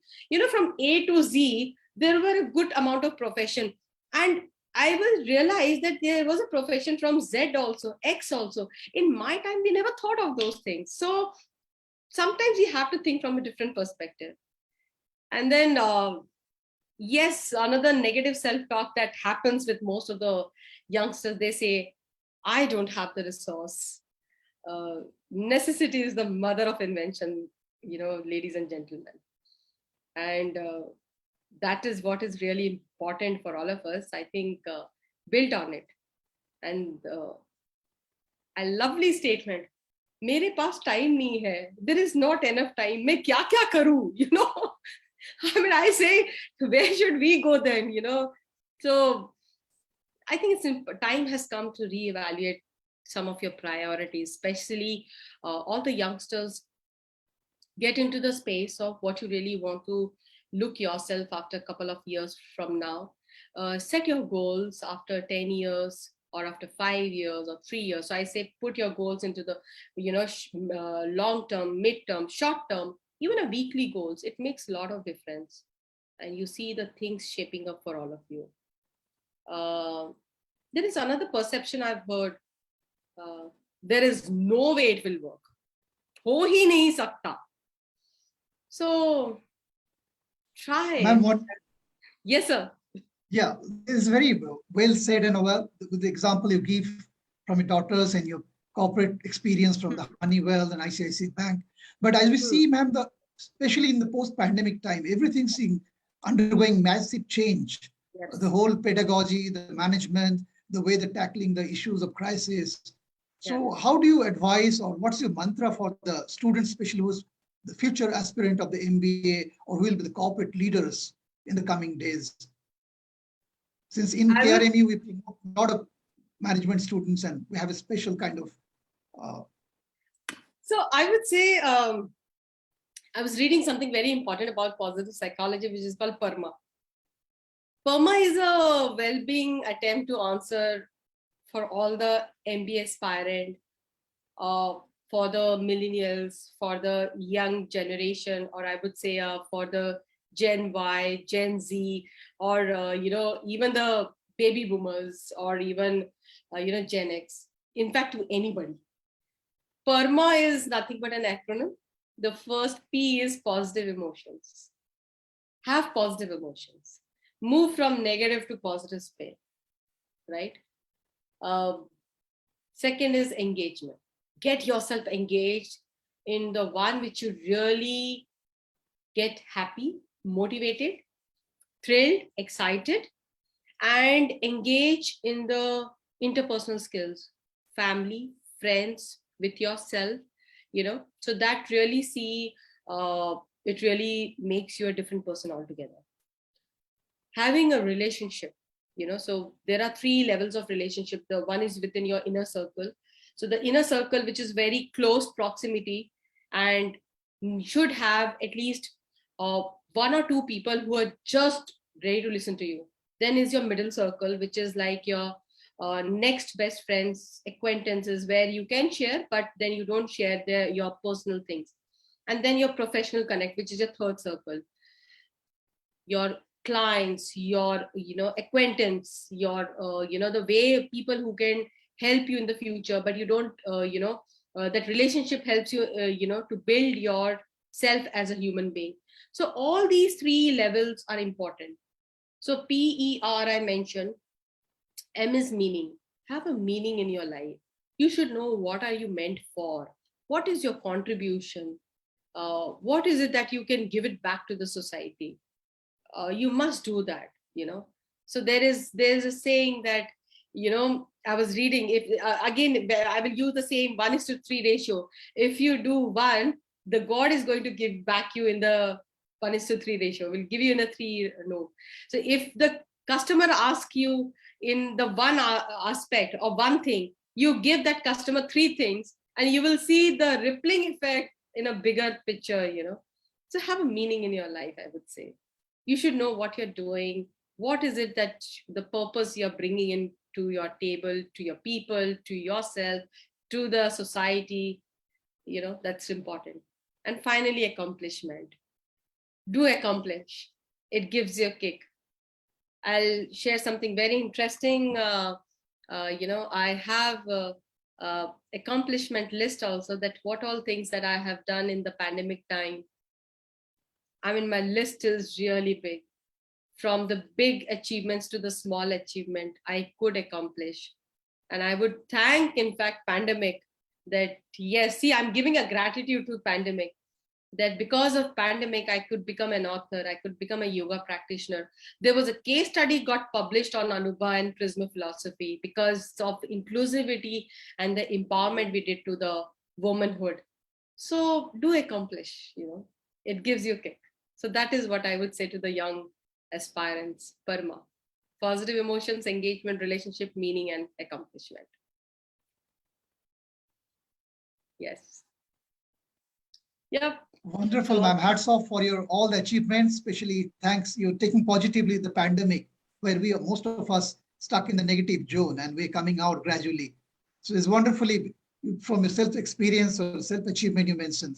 from A to Z, there were a good amount of profession. And I will realize that there was a profession from Z also, X also. In my time, we never thought of those things. So sometimes you have to think from a different perspective. And then, yes, another negative self-talk that happens with most of the youngsters, they say, I don't have the resource. Necessity is the mother of invention, ladies and gentlemen. And that is what is really important for all of us. I think build on it. And a lovely statement. मेरे पास time नहीं है. There is not enough time. मैं क्या क्या करूँ? I mean, I say, where should we go then? So I think time has come to reevaluate some of your priorities, especially all the youngsters get into the space of what you really want to look yourself after a couple of years from now. Set your goals after 10 years or after 5 years or 3 years. So I say, put your goals into the, long term, mid term, short term, even a weekly goals. It makes a lot of difference. And you see the things shaping up for all of you. There is another perception I've heard. There is no way it will work. Ho hi nahi sakta. So try. Ma'am, what? Yes, sir. Yeah, it's very well said, and with the example you give from your daughters and your corporate experience from the Honeywell and ICICI Bank. But as we see, ma'am, especially in the post-pandemic time, everything's undergoing massive change. Yes. The whole pedagogy, the management, the way they're tackling the issues of crisis. So how do you advise, or what's your mantra for the students, especially who's the future aspirant of the MBA, or who will be the corporate leaders in the coming days? Since in KRMU, we promote a lot of management students, and we have a special kind of. So I would say, I was reading something very important about positive psychology, which is called PERMA. PERMA is a well-being attempt to answer for all the MBA aspirant, for the millennials, for the young generation, or I would say for the Gen Y, Gen Z, or even the baby boomers, or even Gen X. In fact, to anybody. PERMA is nothing but an acronym. The first P is positive emotions. Have positive emotions. Move from negative to positive spin, right? Second is engagement. Get yourself engaged in the one which you really get happy, motivated, thrilled, excited, and engage in the interpersonal skills, family, friends, with yourself, so that really it really makes you a different person altogether. having a relationship, so there are 3 levels of relationship. The one is within your inner circle. So the inner circle, which is very close proximity and should have at least 1 or 2 people who are just ready to listen to you. Then is your middle circle, which is like your next best friends, acquaintances, where you can share, but then you don't share your personal things. And then your professional connect, which is your third circle. Your clients, your acquaintance, your the way people who can help you in the future, but you don't that relationship helps you to build yourself as a human being. So all these 3 levels are important. So PER I mentioned. M is meaning. Have a meaning in your life. You should know what are you meant for. What is your contribution? What is it that you can give it back to the society? You must do that. So there's a saying that I was reading, if again I will use the same 1:3 ratio. If you do 1, the God is going to give back you in the 1:3 ratio, will give you in a 3 note. So if the customer asks you in the one aspect or one thing, you give that customer 3 things, and you will see the rippling effect in a bigger picture. So have a meaning in your life, I would say. You should know what you're doing. What is it that the purpose you're bringing in to your table, to your people, to yourself, to the society? That's important. And finally, accomplishment. Do accomplish. It gives you a kick. I'll share something very interesting. I have a accomplishment list also, that what all things that I have done in the pandemic time. I mean, my list is really big. From the big achievements to the small achievement I could accomplish. And I would thank, in fact, pandemic, that yes, see, I'm giving a gratitude to pandemic, that because of pandemic, I could become an author, I could become a yoga practitioner. There was a case study got published on Anuba and PRISM philosophy because of inclusivity and the empowerment we did to the womanhood. So do accomplish, it gives you a kick. So that is what I would say to the young aspirants. PERMA: positive emotions, engagement, relationship, meaning, and accomplishment. Yes. Yep. Wonderful, ma'am. Hats off for your all the achievements, especially thanks you're taking positively the pandemic, where we are most of us stuck in the negative zone, and we're coming out gradually. So it's wonderfully from your self experience or self achievement you mentioned.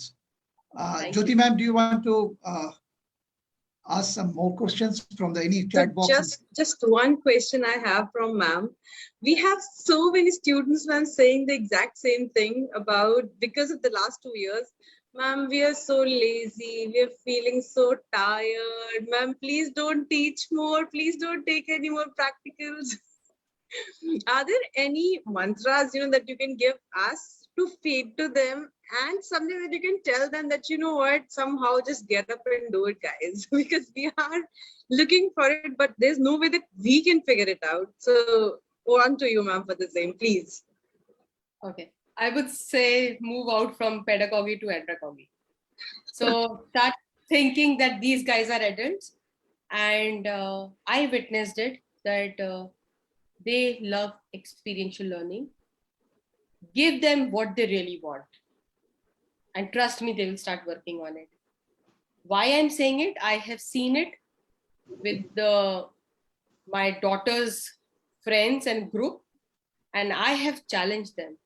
Jyoti, ma'am, do you want to ask some more questions from the any chat box? Just one question I have from ma'am. We have so many students, ma'am, saying the exact same thing about, because of the last 2 years, ma'am, we are so lazy, we are feeling so tired. Ma'am, please don't teach more. Please don't take any more practicals. Are there any mantras, that you can give us to feed to them, and something that you can tell them that, what, somehow just get up and do it, guys, because we are looking for it, but there's no way that we can figure it out. So on to you, ma'am, for the same, please. Okay. I would say move out from pedagogy to andragogy. So start thinking that these guys are adults, and I witnessed it, that they love experiential learning. Give them what they really want, and trust me, they will start working on it. Why I'm saying it? I have seen it with my daughter's friends and group, and I have challenged them,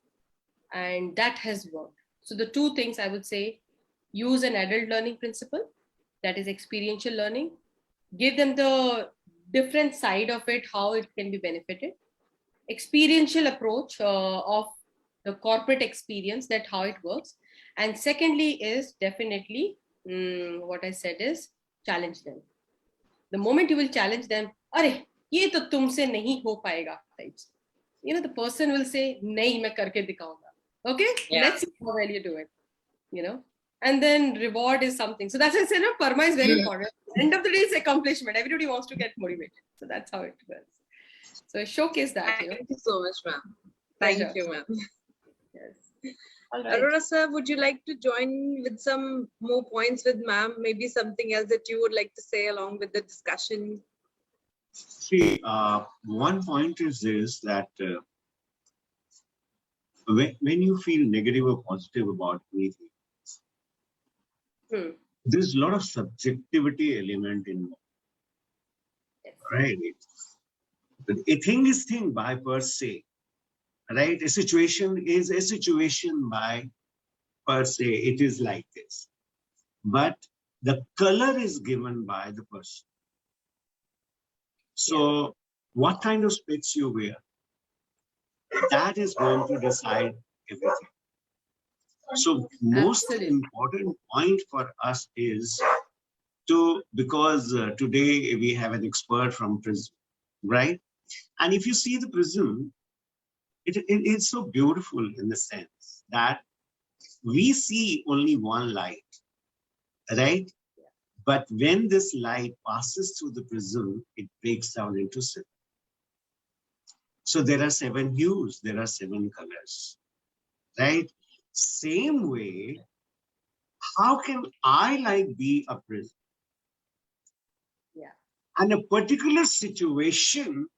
and that has worked. So the 2 things I would say: use an adult learning principle, that is experiential learning. Give them the different side of it, how it can be benefited. Experiential approach of the corporate experience, that how it works. And secondly is definitely what I said is challenge them. The moment you will challenge them, "Arey, ye to tumse nahi ho payega," types. The person will say, "Nahi, main karke dikhaunga." Okay, let's see how well you do it. And then reward is something. So that's why I said, PERMA is very important. End of the day, it's accomplishment. Everybody wants to get motivated. So that's how it works. So showcase that. Thank you so much, ma'am. Thank you, ma'am. Yes. All right. Arora sir, would you like to join with some more points with ma'am? Maybe something else that you would like to say along with the discussion? See, one point is this, that when you feel negative or positive about anything, there's a lot of subjectivity element in it, right? But a thing is thing by per se, right? A situation is a situation by per se. It is like this, but the color is given by the person. So what kind of specs you wear, that is going to decide everything. So most important point for us is to, because today we have an expert from PRISM, right? And if you see the PRISM, it's so beautiful in the sense that we see only one light, right? But when this light passes through the prism, it breaks down into 7. So there are 7 hues, there are 7 colors, right? Same way, how can I be a prism? Yeah. And a particular situation,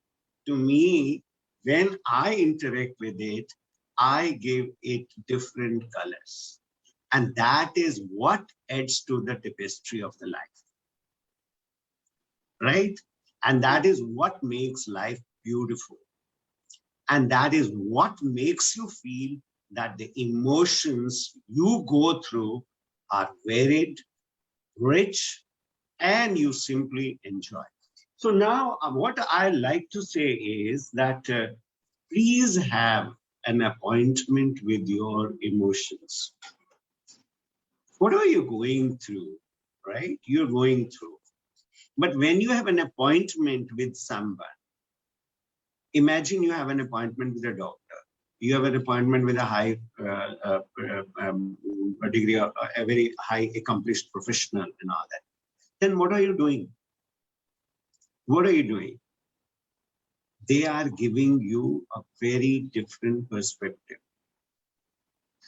to me, when I interact with it, I give it different colors. And that is what adds to the tapestry of the life, right? And that is what makes life beautiful. And that is what makes you feel that the emotions you go through are varied, rich, and you simply enjoy. So now what I like to say is that please have an appointment with your emotions. What are you going through, right? You're going through. But when you have an appointment with someone, imagine you have an appointment with a doctor. You have an appointment with a high a degree, a very high accomplished professional and all that. Then what are you doing? What are you doing? They are giving you a very different perspective.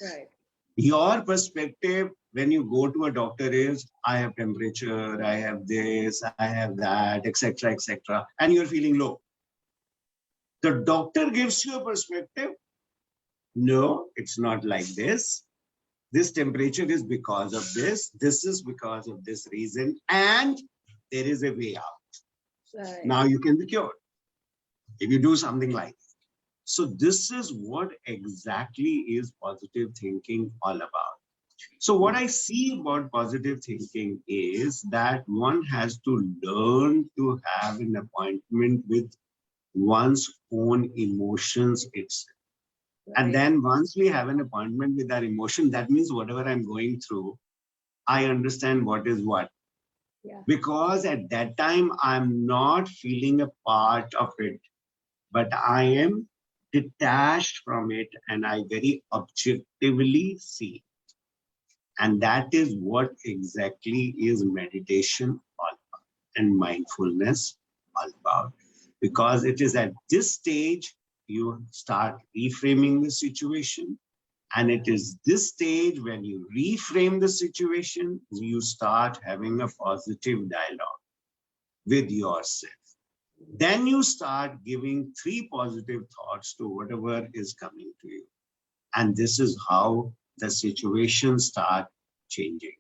Right. Your perspective when you go to a doctor is, I have temperature, I have this, I have that, etc., etc., and you're feeling low. The doctor gives you a perspective. No, it's not like this. This temperature is because of this. This is because of this reason. And there is a way out. Right. Now you can be cured if you do something like this. So this is what exactly is positive thinking all about. So what I see about positive thinking is that one has to learn to have an appointment with one's own emotions itself. Right. And then once we have an appointment with our emotion, that means whatever I'm going through, I understand what is what. Yeah. Because at that time, I'm not feeling a part of it, but I am detached from it and I very objectively see it. And that is what exactly is meditation all about and mindfulness all about. Because it is at this stage you start reframing the situation. And it is this stage when you reframe the situation, you start having a positive dialogue with yourself. Then you start giving 3 positive thoughts to whatever is coming to you. And this is how the situation start changing.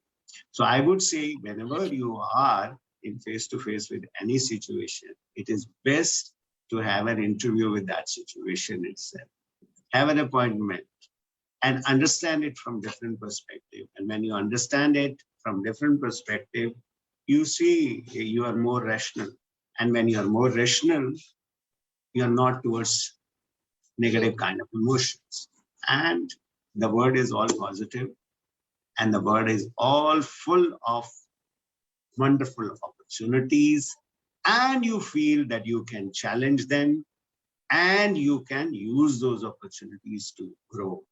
So I would say whenever you are in face-to-face with any situation, it is best to have an interview with that situation itself. Have an appointment and understand it from different perspective. And when you understand it from different perspective, you see you are more rational. And when you are more rational, you are not towards negative kind of emotions. And the word is all positive, and the word is all full of wonderful opportunities, and you feel that you can challenge them and you can use those opportunities to grow.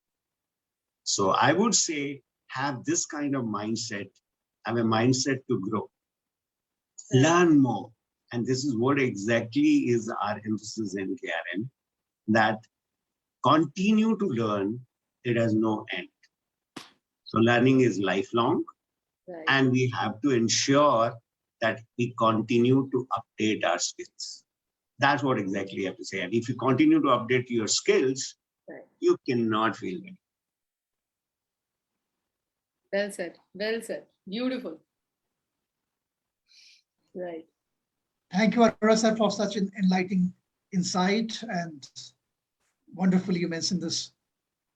So I would say have this kind of mindset, have a mindset to grow, learn more. And this is what exactly is our emphasis in KRM, that continue to learn, it has no end. So learning is lifelong, and we have to ensure that we continue to update our skills. That's what exactly you have to say. And if you continue to update your skills, Right. you cannot feel ready. Well said. Well said. Beautiful. Right. Thank you, Arora sir, for such an enlightening insight. And wonderfully, you mentioned this,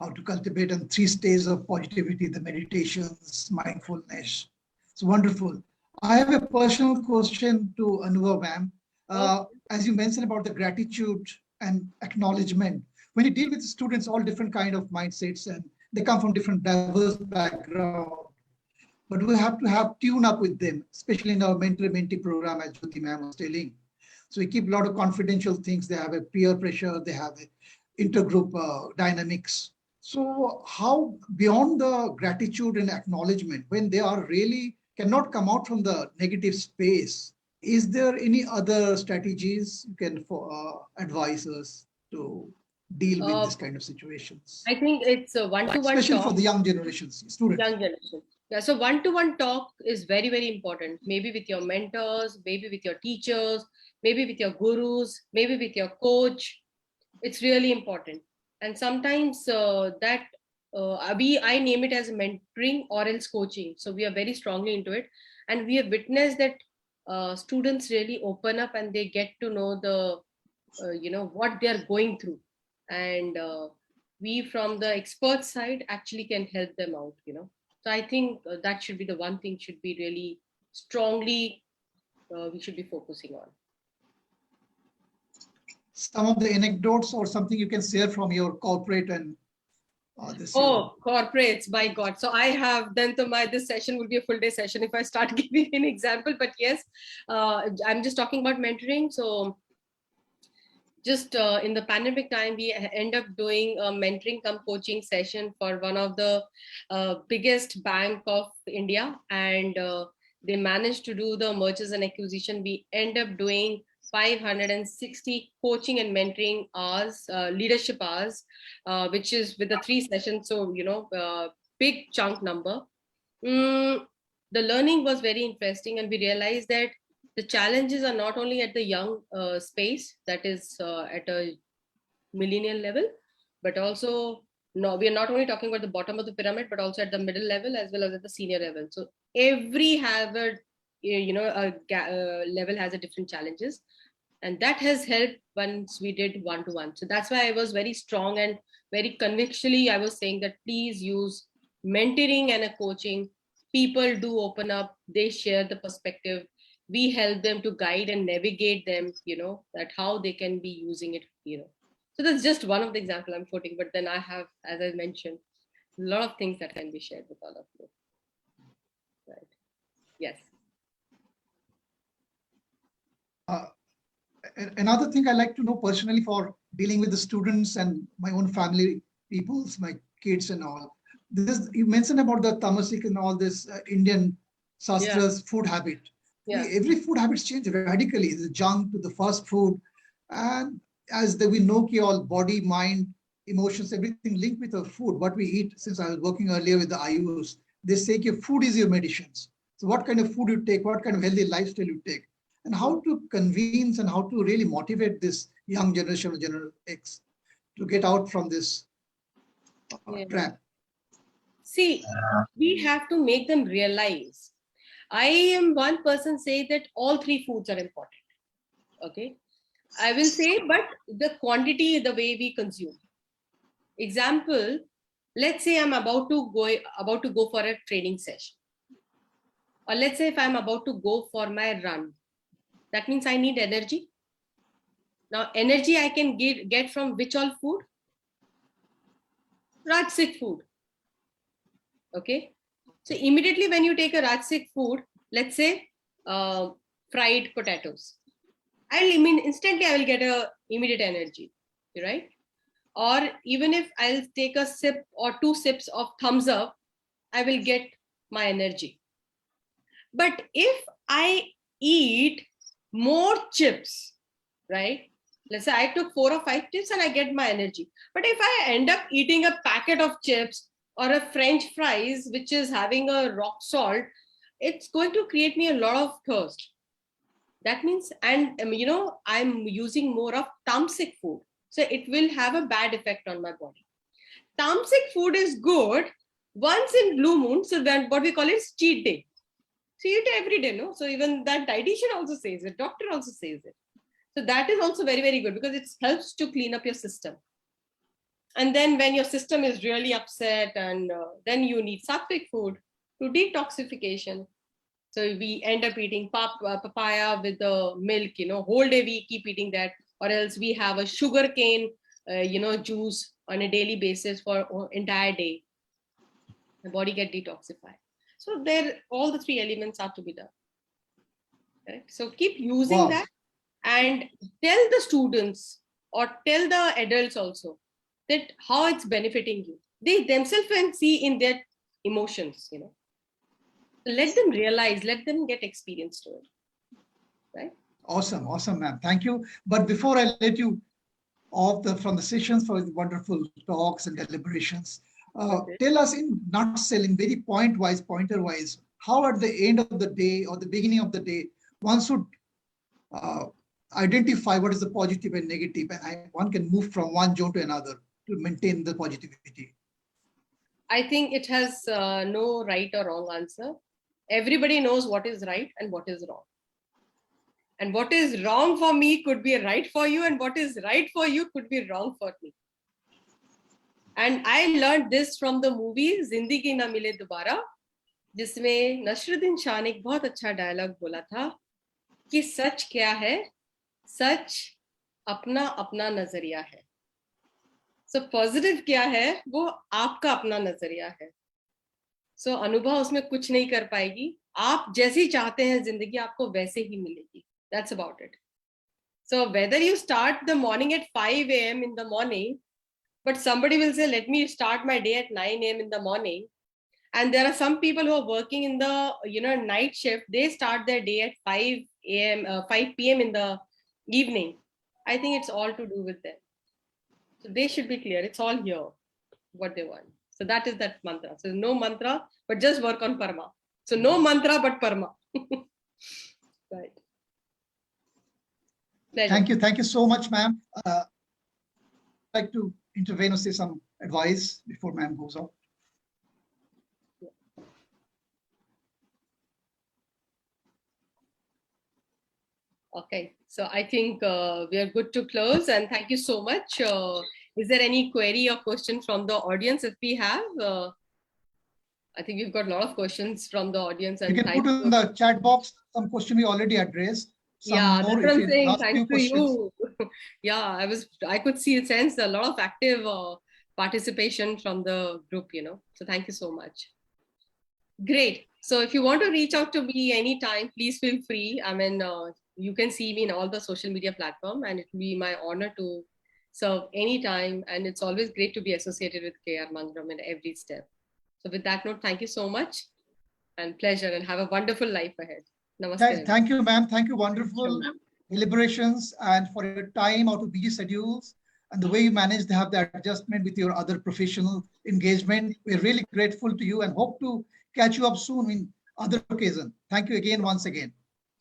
how to cultivate in 3 stages of positivity, the meditations, mindfulness. It's wonderful. I have a personal question to Anuba ma'am. As you mentioned about the gratitude and acknowledgement, when you deal with students, all different kind of mindsets, and they come from different diverse backgrounds, but we have to have tune up with them, especially in our mentor-mentee program, as Jyoti ma'am was telling. So we keep a lot of confidential things. They have a peer pressure, they have a intergroup dynamics. So how, beyond the gratitude and acknowledgement, when they are really cannot come out from the negative space, is there any other strategies you can advise us to deal with this kind of situations? I think it's a one-to-one Especially talk. for the young generations, students. Young generation. Yeah, so one-to-one talk is very, very important. Maybe with your mentors, maybe with your teachers, maybe with your gurus, maybe with your coach. It's really important. And sometimes I name it as mentoring or else coaching. So we are very strongly into it. And we have witnessed that students really open up and they get to know the, what they're going through. And we from the expert side actually can help them out, So I think that should be the one thing should be really strongly, we should be focusing on. Some of the anecdotes or something you can share from your corporate and this. Corporates, my God. So I have done this session will be a full day session if I start giving an example, but yes, I'm just talking about mentoring. So just in the pandemic time, we end up doing a mentoring cum coaching session for one of the biggest bank of India. And they managed to do the mergers and acquisition. We end up doing 560 coaching and mentoring hours, leadership hours, which is with the 3 sessions. So, big chunk number. The learning was very interesting, and we realized that the challenges are not only at the young space, that is at a millennial level, but also we are not only talking about the bottom of the pyramid, but also at the middle level as well as at the senior level. So every level has a different challenges, and that has helped once we did one-to-one. So that's why I was very strong and very convictionally I was saying that please use mentoring and a coaching. People do open up, they share the perspective. We help them to guide and navigate them, that how they can be using it, So that's just one of the examples I'm quoting, but then I have, as I mentioned, a lot of things that can be shared with all of you. Right. Yes. Another thing I like to know personally for dealing with the students and my own family peoples, my kids and all. This you mentioned about the tamasic and all this Indian Shastra's food habit. Yeah. Every food habits change radically. The junk to the fast food, and as we know, all body, mind, emotions, everything linked with the food. What we eat. Since I was working earlier with the IUs, they say food is your medicines. So what kind of food you take, what kind of healthy lifestyle you take, and how to convince and how to really motivate this young generation, General X, to get out from this trap. See, we have to make them realize. I am one person say that all 3 foods are important. Okay. I will say, but the quantity, the way we consume. Example, let's say I'm about to go for a training session. Or let's say if I'm about to go for my run, that means I need energy. Now, energy I can get from which all food? Rajasic food. Okay. So immediately when you take a Rajasic food, let's say fried potatoes, instantly I will get a immediate energy, right? Or even if I'll take a sip or 2 sips of thumbs up, I will get my energy. But if I eat more chips, right? Let's say I took 4 or 5 chips and I get my energy. But if I end up eating a packet of chips or a French fries, which is having a rock salt, it's going to create me a lot of thirst. That means, and I'm using more of tamasic food. So it will have a bad effect on my body. Tamasic food is good once in blue moon. So then what we call it is cheat day. So you eat every day, no? So even that dietitian also says it, doctor also says it. So that is also very, very good because it helps to clean up your system. And then when your system is really upset, and then you need sattvic food to detoxification. So we end up eating papaya with the milk, whole day we keep eating that, or else we have a sugar cane, juice on a daily basis for entire day. The body get detoxified. So there, all the three elements are to be done. Correct? So keep using that and tell the students or tell the adults also that how it's benefiting you. They themselves can see in their emotions, Let them realize, let them get experience to it. Right? Awesome, ma'am. Thank you. But before I let you off from the sessions for the wonderful talks and deliberations, tell us in nutshell, in very pointer-wise, how at the end of the day or the beginning of the day, one should identify what is the positive and negative, and one can move from one zone to another to maintain the positivity. I think it has no right or wrong answer. Everybody knows what is right and what is wrong. And what is wrong for me could be right for you, and what is right for you could be wrong for me. And I learned this from the movie Zindagi Na Mile Dobara, जिसमें नसरुद्दीन शाह ने एक बहुत अच्छा dialogue बोला था कि सच क्या है, सच अपना अपना नजरिया है. So पॉजिटिव क्या है, वो आपका अपना नजरिया है. So अनुभव उसमें कुछ नहीं कर पाएगी. आप जैसी चाहते हैं जिंदगी आपको वैसे ही मिलेगी. That's about it. So whether you start the morning at 5 a.m. in the morning, but somebody will say, let me start my day at 9 a.m. in the morning. And there are some people who are working in the night shift. They start their day at 5 p.m. in the evening. I think it's all to do with them. So they should be clear. It's all here, what they want. So that is that mantra. So no mantra, but just work on Parma. So no mantra, but Parma. Right. Pleasure. Thank you so much, ma'am. I'd like to intervene or say some advice before ma'am goes off. Okay, so I think we are good to close, and thank you so much. Is there any query or question from the audience? If we have, I think we've got a lot of questions from the audience. And you can put in the chat box some question we already addressed. Yeah, that's what I'm saying. Thanks to you. Yeah, I could sense a lot of active participation from the group, So thank you so much. Great. So if you want to reach out to me anytime, please feel free. I mean, you can see me in all the social media platforms, and it will be my honor to serve anytime. And it's always great to be associated with K.R.Mangalam in every step. So with that note, thank you so much and pleasure, and have a wonderful life ahead. Namaste. Thank you, ma'am. Thank you. Wonderful deliberations, and for your time out of busy schedules and the way you managed to have the adjustment with your other professional engagement. We're really grateful to you and hope to catch you up soon in other occasions. Thank you again, once again.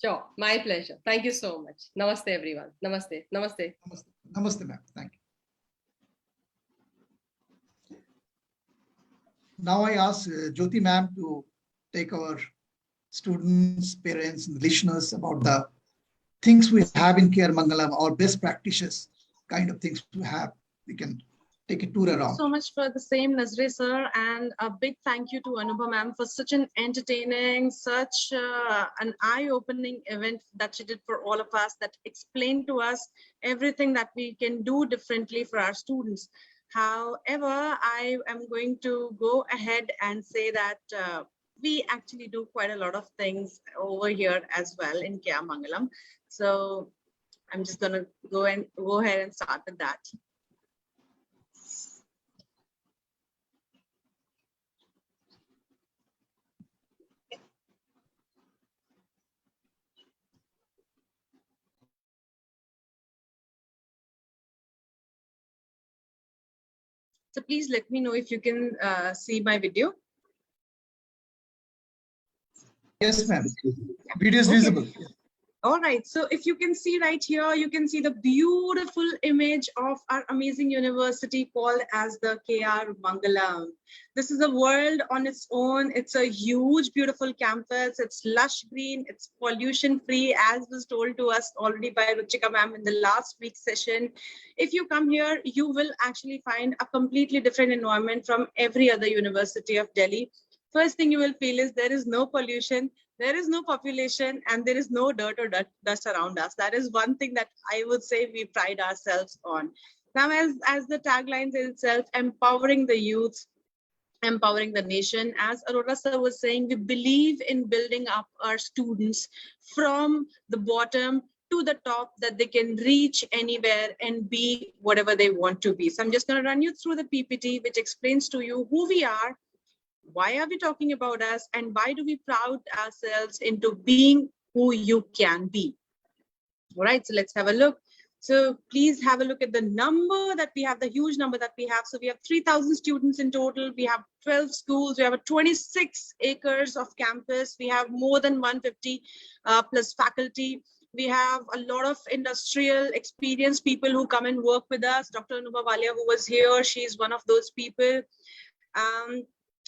Sure, my pleasure. Thank you so much. Namaste, everyone. Namaste. Namaste. Namaste, Namaste, ma'am. Thank you. Now I ask Jyoti ma'am to take our students, parents, and listeners about the things we have in K.R.Mangalam, or best practices, kind of things we have. We can take a tour around. Thank you so much for the same, Nazrey sir, and a big thank you to Anuba ma'am for such an entertaining, such an eye-opening event that she did for all of us, that explained to us everything that we can do differently for our students. However, I am going to go ahead and say that we actually do quite a lot of things over here as well in K.R.Mangalam. So I'm just going to go ahead and start with that. So please let me know if you can see my video. Yes, ma'am. Video is visible. All right, so if you can see right here, you can see the beautiful image of our amazing university called as the K.R.Mangalam. This is a world on its own. It's a huge, beautiful campus. It's lush green, it's pollution free, as was told to us already by Ruchika ma'am in the last week's session. If you come here, you will actually find a completely different environment from every other university of Delhi. First thing you will feel is there is no pollution, there is no population, and there is no dirt or dust around us. That is one thing that I would say we pride ourselves on. Now, as the tagline says itself, empowering the youth, empowering the nation. As Arora sir was saying, we believe in building up our students from the bottom to the top, that they can reach anywhere and be whatever they want to be. So I'm just going to run you through the PPT, which explains to you who we are, why are we talking about us, and why do we proud ourselves into being who you can be. All right, so let's have a look. So please have a look at the number that we have, the huge number that we have. So we have 3,000 students in total. We have 12 schools. We have a 26 acres of campus. We have more than 150 plus faculty. We have a lot of industrial experienced people who come and work with us. Dr. Anuba Walia, who was here, she's one of those people.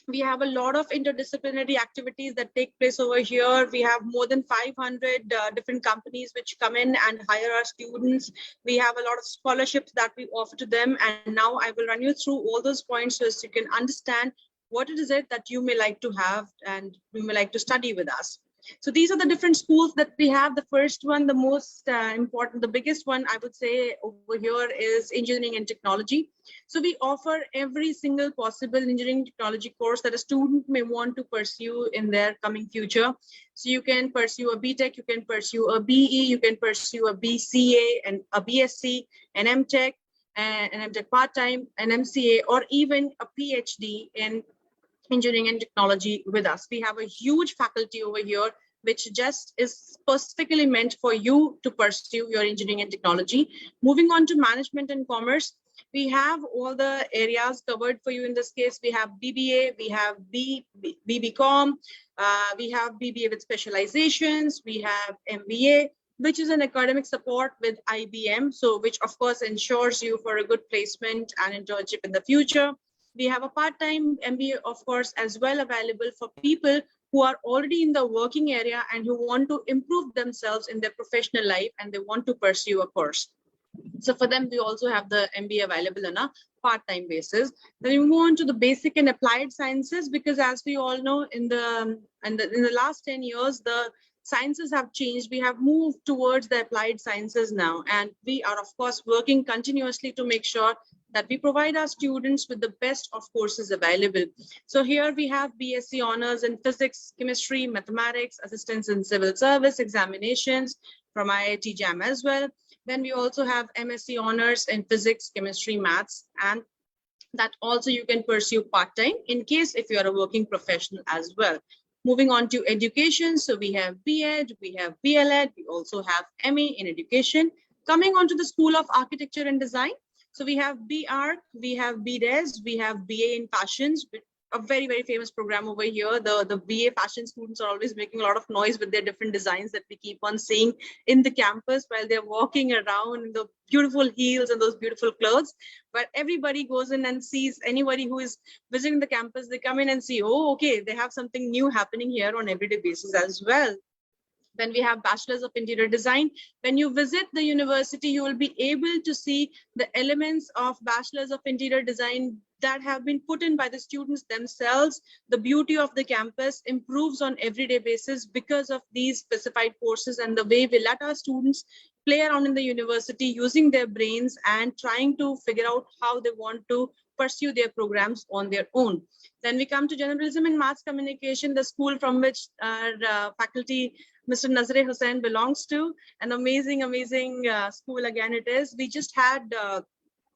We have a lot of interdisciplinary activities that take place over here. We have more than 500 different companies which come in and hire our students. We have a lot of scholarships that we offer to them. And now I will run you through all those points so you can understand what it is that you may like to have and you may like to study with us. So these are the different schools that we have. The first one, the most important, the biggest one, I would say over here is engineering and technology. So we offer every single possible engineering technology course that a student may want to pursue in their coming future. So you can pursue a BTech, you can pursue a BE, you can pursue a BCA and a BSc, an MTech, an MTech part-time, an MCA, or even a PhD in engineering and technology with us. We have a huge faculty over here, which just is specifically meant for you to pursue your engineering and technology. Moving on to management and commerce, we have all the areas covered for you in this case. We have BBA, we have BBCom, we have BBA with specializations, we have MBA, which is an academic support with IBM, so which of course ensures you for a good placement and internship in the future. We have a part-time MBA, of course, as well available for people who are already in the working area and who want to improve themselves in their professional life and they want to pursue a course. So for them, we also have the MBA available on a part-time basis. Then we move on to the basic and applied sciences, because as we all know, in the last 10 years, the sciences have changed. We have moved towards the applied sciences now, and we are, of course, working continuously to make sure that we provide our students with the best of courses available. So here we have BSc honors in physics, chemistry, mathematics, assistance in civil service, examinations from IIT JAM as well. Then we also have MSc honors in physics, chemistry, maths, and that also you can pursue part-time in case if you are a working professional as well. Moving on to education, so we have B.Ed, we have B.L.Ed, we also have MA in education. Coming on to the School of Architecture and Design, so we have B.Arch, we have BDes, we have BA in Fashions, a very, very famous program over here. The BA fashion students are always making a lot of noise with their different designs that we keep on seeing in the campus while they're walking around in the beautiful heels and those beautiful clothes. But everybody goes in and sees anybody who is visiting the campus, they come in and see, oh, okay, they have something new happening here on everyday basis as well. Then we have Bachelors of Interior Design. When you visit the university, you will be able to see the elements of Bachelors of Interior Design that have been put in by the students themselves. The beauty of the campus improves on everyday basis because of these specified courses and the way we let our students play around in the university using their brains and trying to figure out how they want to pursue their programs on their own. Then we come to Journalism and Mass Communication, the school from which our faculty, Mr. Nazrey Hossain, belongs to. An amazing school again it is. We just had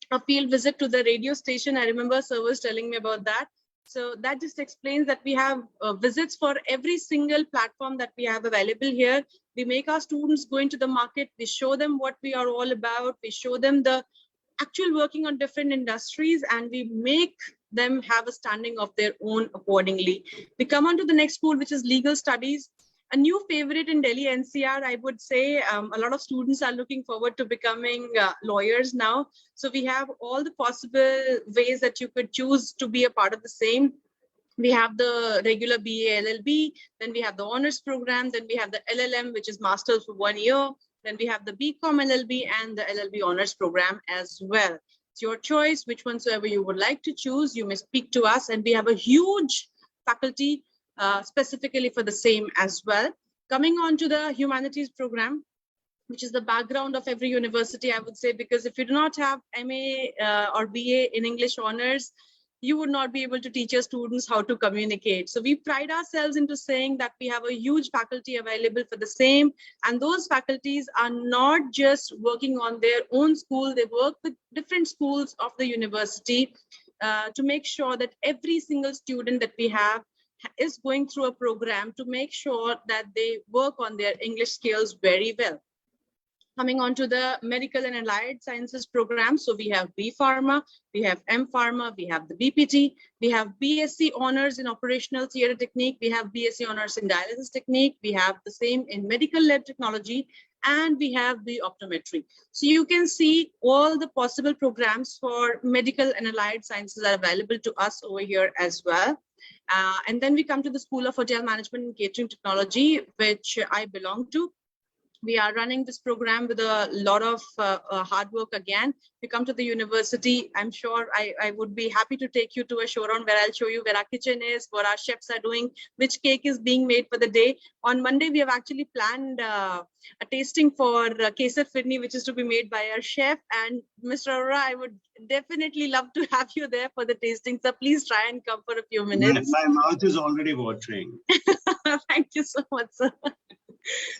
a field visit to the radio station. I remember sir was telling me about that. So that just explains that we have visits for every single platform that we have available here. We make our students go into the market. We show them what we are all about. We show them the actual working on different industries, and we make them have a standing of their own accordingly. We come on to the next school, which is Legal Studies. A new favorite in Delhi NCR, I would say. A lot of students are looking forward to becoming lawyers now. So we have all the possible ways that you could choose to be a part of the same. We have the regular BA LLB, then we have the honors program, then we have the LLM, which is master's for 1 year. Then we have the BCom LLB and the LLB honors program as well. It's your choice, which one soever you would like to choose. You may speak to us, and we have a huge faculty specifically for the same as well. Coming on to the humanities program, which is the background of every university, I would say, because if you do not have MA or BA in English honors, you would not be able to teach your students how to communicate. So we pride ourselves into saying that we have a huge faculty available for the same. And those faculties are not just working on their own school, they work with different schools of the university to make sure that every single student that we have is going through a program to make sure that they work on their English skills very well. Coming on to the medical and allied sciences program. So we have B Pharma, we have M Pharma, we have the BPT, we have BSc honors in operational theater technique, we have BSc honors in dialysis technique, we have the same in medical lab technology, and we have the optometry. So you can see all the possible programs for medical and allied sciences are available to us over here as well. And then we come to the School of Hotel Management and Catering Technology, which I belong to. We are running this program with a lot of hard work again. We come to the university. I'm sure I would be happy to take you to a showroom where I'll show you where our kitchen is, what our chefs are doing, which cake is being made for the day. On Monday, we have actually planned a tasting for Kesar Firni, which is to be made by our chef. And Mr. Arora, I would definitely love to have you there for the tasting. So please try and come for a few minutes. My mouth is already watering. Thank you so much, sir.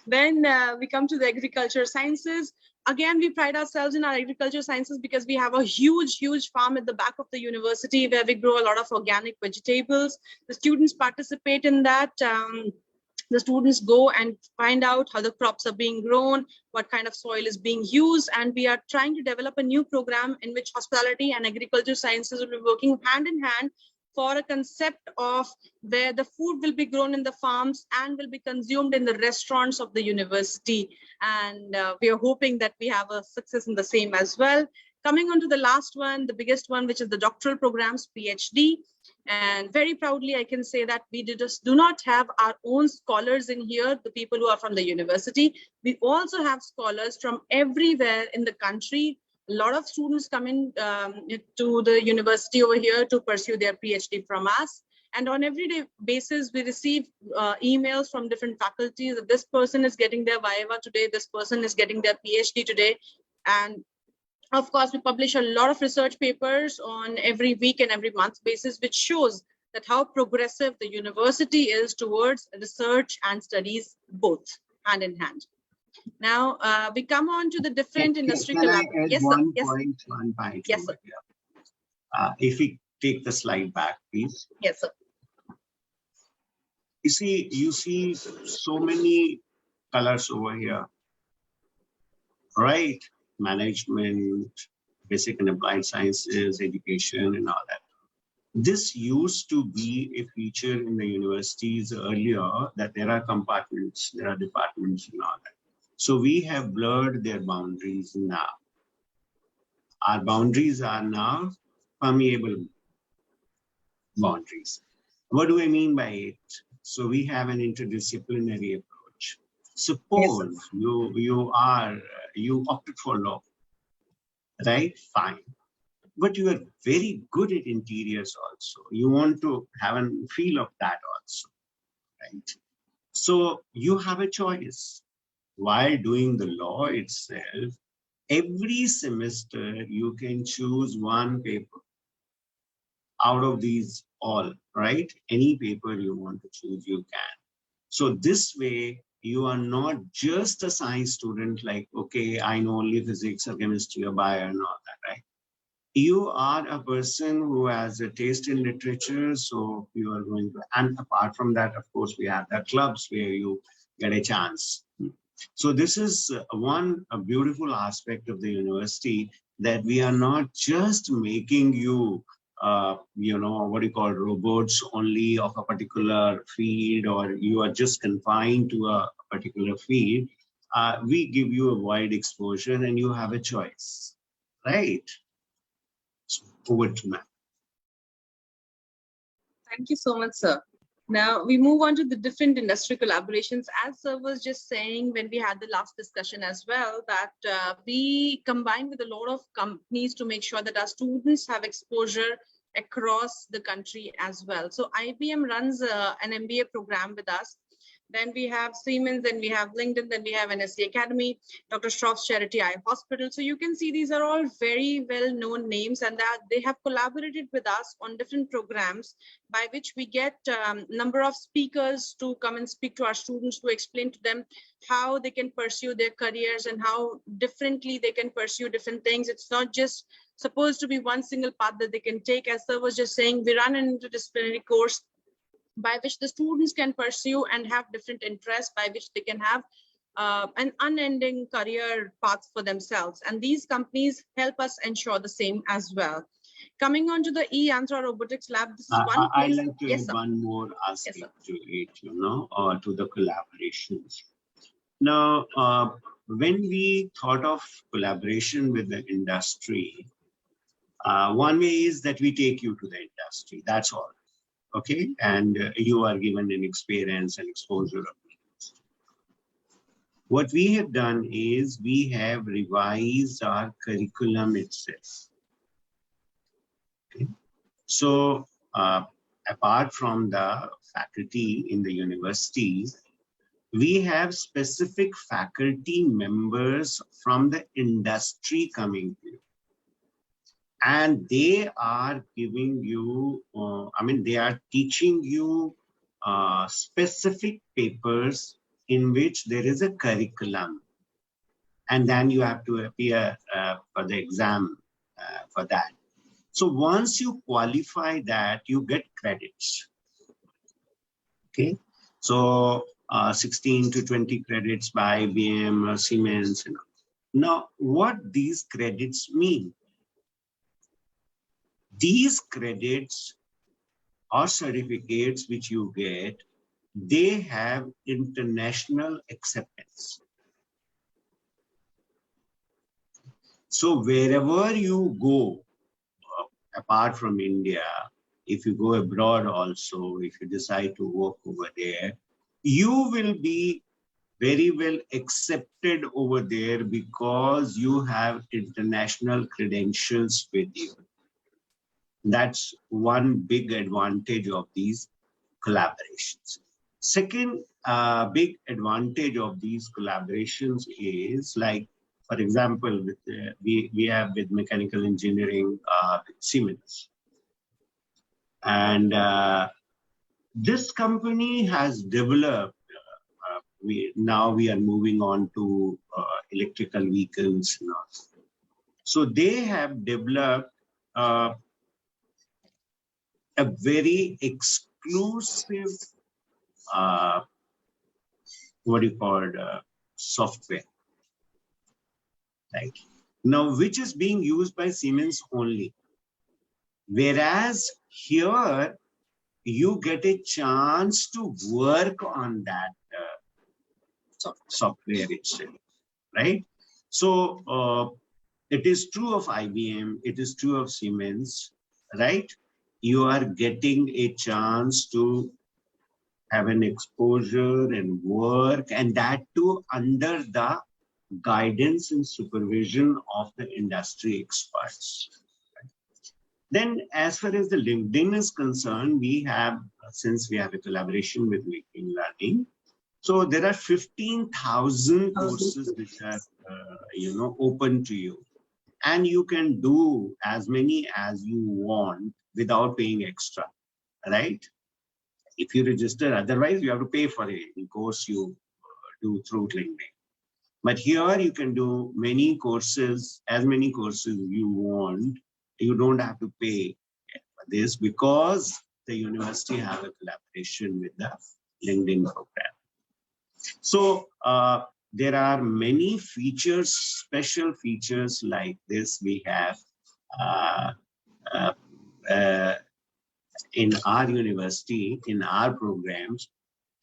Then we come to the agriculture sciences. Again, we pride ourselves in our agriculture sciences because we have a huge farm at the back of the university where we grow a lot of organic vegetables. The students participate in that. The students go and find out how the crops are being grown, what kind of soil is being used, and we are trying to develop a new program in which hospitality and agriculture sciences will be working hand in hand for a concept of where the food will be grown in the farms and will be consumed in the restaurants of the university. And we are hoping that we have a success in the same as well. Coming on to the last one, the biggest one, which is the doctoral programs, PhD. And very proudly, I can say that we just do not have our own scholars in here, the people who are from the university. We also have scholars from everywhere in the country. A lot of students come in to the university over here to pursue their PhD from us. And on everyday basis, we receive emails from different faculties that this person is getting their Viva today, this person is getting their PhD today. And of course, we publish a lot of research papers on every week and every month basis, which shows that how progressive the university is towards research and studies, both hand in hand. Now, we come on to the different industry collaborations. Yes, sir. One point. Yes, sir. If we take the slide back, please. Yes, sir. You see so many colors over here, right? Management, basic and applied sciences, education, and all that. This used to be a feature in the universities earlier, that there are compartments, there are departments and all that. So we have blurred their boundaries now. Our boundaries are now permeable boundaries. What do I mean by it? So we have an interdisciplinary approach. Suppose yes, you opted for law, right? Fine. But you are very good at interiors also. You want to have a feel of that also, right? So you have a choice. While doing the law itself, every semester you can choose one paper out of these all, right? Any paper you want to choose, you can. So this way, you are not just a science student like, okay, I know only physics or chemistry or bio and all that, right? You are a person who has a taste in literature, so you are going to, and apart from that, of course, we have the clubs where you get a chance. So this is a beautiful aspect of the university, that we are not just making you what you call robots only of a particular field, or you are just confined to a particular field. We give you a wide exposure and you have a choice, right? So over to Matt. Thank you so much, sir. Now we move on to the different industry collaborations. As sir was just saying when we had the last discussion as well, that we combine with a lot of companies to make sure that our students have exposure across the country as well. So IBM runs an MBA program with us. Then we have Siemens, then we have LinkedIn, then we have NSC Academy, Dr. Shroff's Charity Eye Hospital. So you can see these are all very well-known names, and that they have collaborated with us on different programs by which we get number of speakers to come and speak to our students, to explain to them how they can pursue their careers and how differently they can pursue different things. It's not just supposed to be one single path that they can take. As sir was just saying, we run an interdisciplinary course by which the students can pursue and have different interests, by which they can have an unending career path for themselves. And these companies help us ensure the same as well. Coming on to the eAnswer Robotics Lab, this is one I place. like to Yes, add sir. one more aspect to it, or to the collaborations. Now, when we thought of collaboration with the industry, one way is that we take you to the industry, that's all. Okay, and you are given an experience and exposure of it. What we have done is we have revised our curriculum itself. Okay. So apart from the faculty in the universities, we have specific faculty members from the industry coming here. And they are giving you, they are teaching you specific papers in which there is a curriculum. And then you have to appear for the exam for that. So once you qualify that, you get credits. Okay, so 16 to 20 credits by IBM or Siemens. Now, what these credits mean? These credits or certificates which you get, they have international acceptance. So wherever you go, apart from India, if you go abroad also, if you decide to work over there, you will be very well accepted over there because you have international credentials with you. That's one big advantage of these collaborations. Second big advantage of these collaborations is, like, for example, with we have with mechanical engineering with Siemens. And this company has developed, now we are moving on to electrical vehicles now. So they have developed a very exclusive, software, right? Now, which is being used by Siemens only. Whereas here, you get a chance to work on that software itself, right? So it is true of IBM, it is true of Siemens, right? You are getting a chance to have an exposure and work, and that too under the guidance and supervision of the industry experts. Then as far as the LinkedIn is concerned, we have, since we have a collaboration with LinkedIn Learning, so there are 15,000 courses which are open to you. And you can do as many as you want without paying extra, right? If you register, otherwise you have to pay for a course you do through LinkedIn. But here you can do many courses, as many courses you want. You don't have to pay for this because the university has a collaboration with the LinkedIn program. So there are many features, special features like this we have. in our university, in our programs.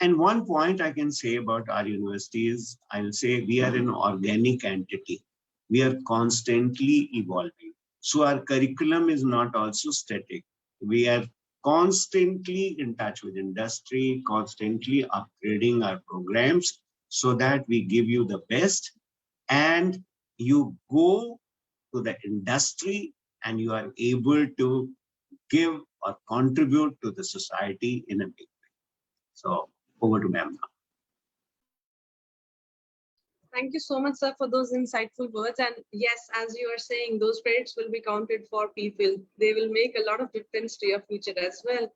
And one point I can say about our university is, I'll say we are an organic entity. We are constantly evolving. So our curriculum is not also static. We are constantly in touch with industry, constantly upgrading our programs so that we give you the best, and you go to the industry and you are able to give or contribute to the society in a big way. So over to ma'am now. Thank you so much, sir, for those insightful words. And yes, as you are saying, those credits will be counted for people. They will make a lot of difference to your future as well.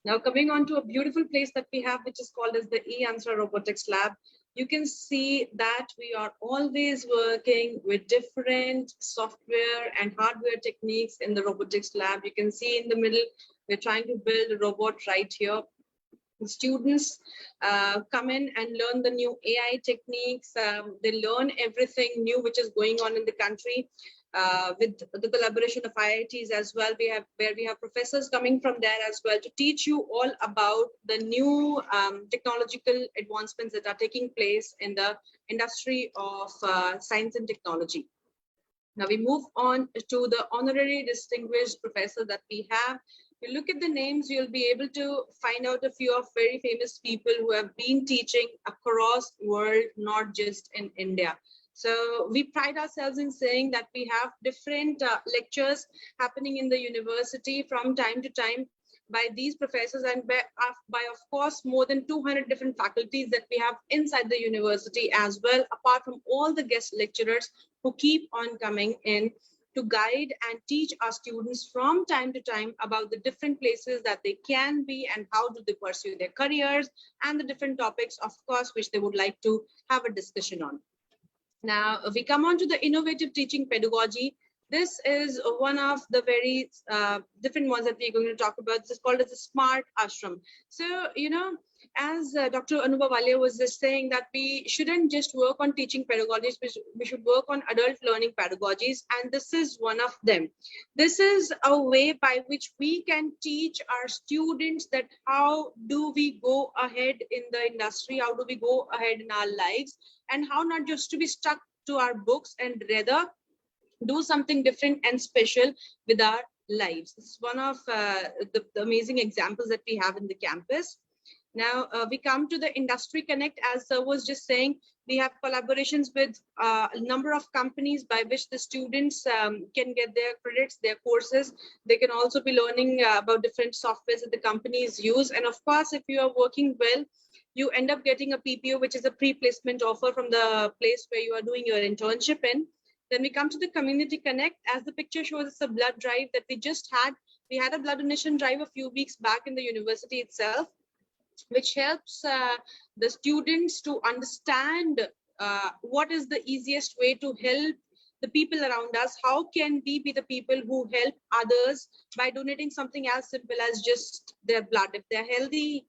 Now, coming on to a beautiful place that we have, which is called as the eAnswer Robotics Lab. You can see that we are always working with different software and hardware techniques in the robotics lab. You can see in the middle, we're trying to build a robot right here. The students come in and learn the new AI techniques. They learn everything new which is going on in the country. With the collaboration of IITs as well, we have professors coming from there as well to teach you all about the new technological advancements that are taking place in the industry of science and technology. Now we move on to the honorary distinguished professor that we have. You look at the names, you'll be able to find out a few of very famous people who have been teaching across the world, not just in India. So we pride ourselves in saying that we have different lectures happening in the university from time to time by these professors and by of course more than 200 different faculties that we have inside the university as well, apart from all the guest lecturers who keep on coming in to guide and teach our students from time to time about the different places that they can be and how do they pursue their careers and the different topics, of course, which they would like to have a discussion on. Now, we come on to the innovative teaching pedagogy. This is one of the very different ones that we're going to talk about. This is called as the smart ashram. So, you know, as Dr. Anuba Walia was just saying that we shouldn't just work on teaching pedagogies, we should work on adult learning pedagogies, and this is one of them. This is a way by which we can teach our students that how do we go ahead in the industry, how do we go ahead in our lives, and how not just to be stuck to our books and rather do something different and special with our lives. This is one of the amazing examples that we have in the campus. Now we come to the Industry Connect. As Sir was just saying, we have collaborations with a number of companies by which the students can get their credits, their courses. They can also be learning about different softwares that the companies use. And of course, if you are working well, you end up getting a PPO, which is a pre-placement offer from the place where you are doing your internship in. Then we come to the Community Connect. As the picture shows, it's a blood drive that we just had. We had a blood donation drive a few weeks back in the university itself, which helps the students to understand what is the easiest way to help the people around us. How can we be the people who help others by donating something as simple as just their blood? If they're healthy,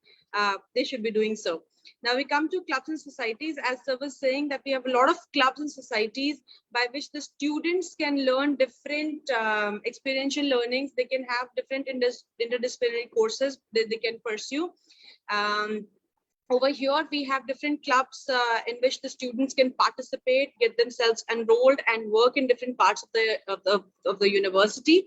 they should be doing so. Now we come to clubs and societies. As Sir was saying, that we have a lot of clubs and societies by which the students can learn different experiential learnings. They can have different interdisciplinary courses that they can pursue. Over here, we have different clubs in which the students can participate, get themselves enrolled, and work in different parts of the university.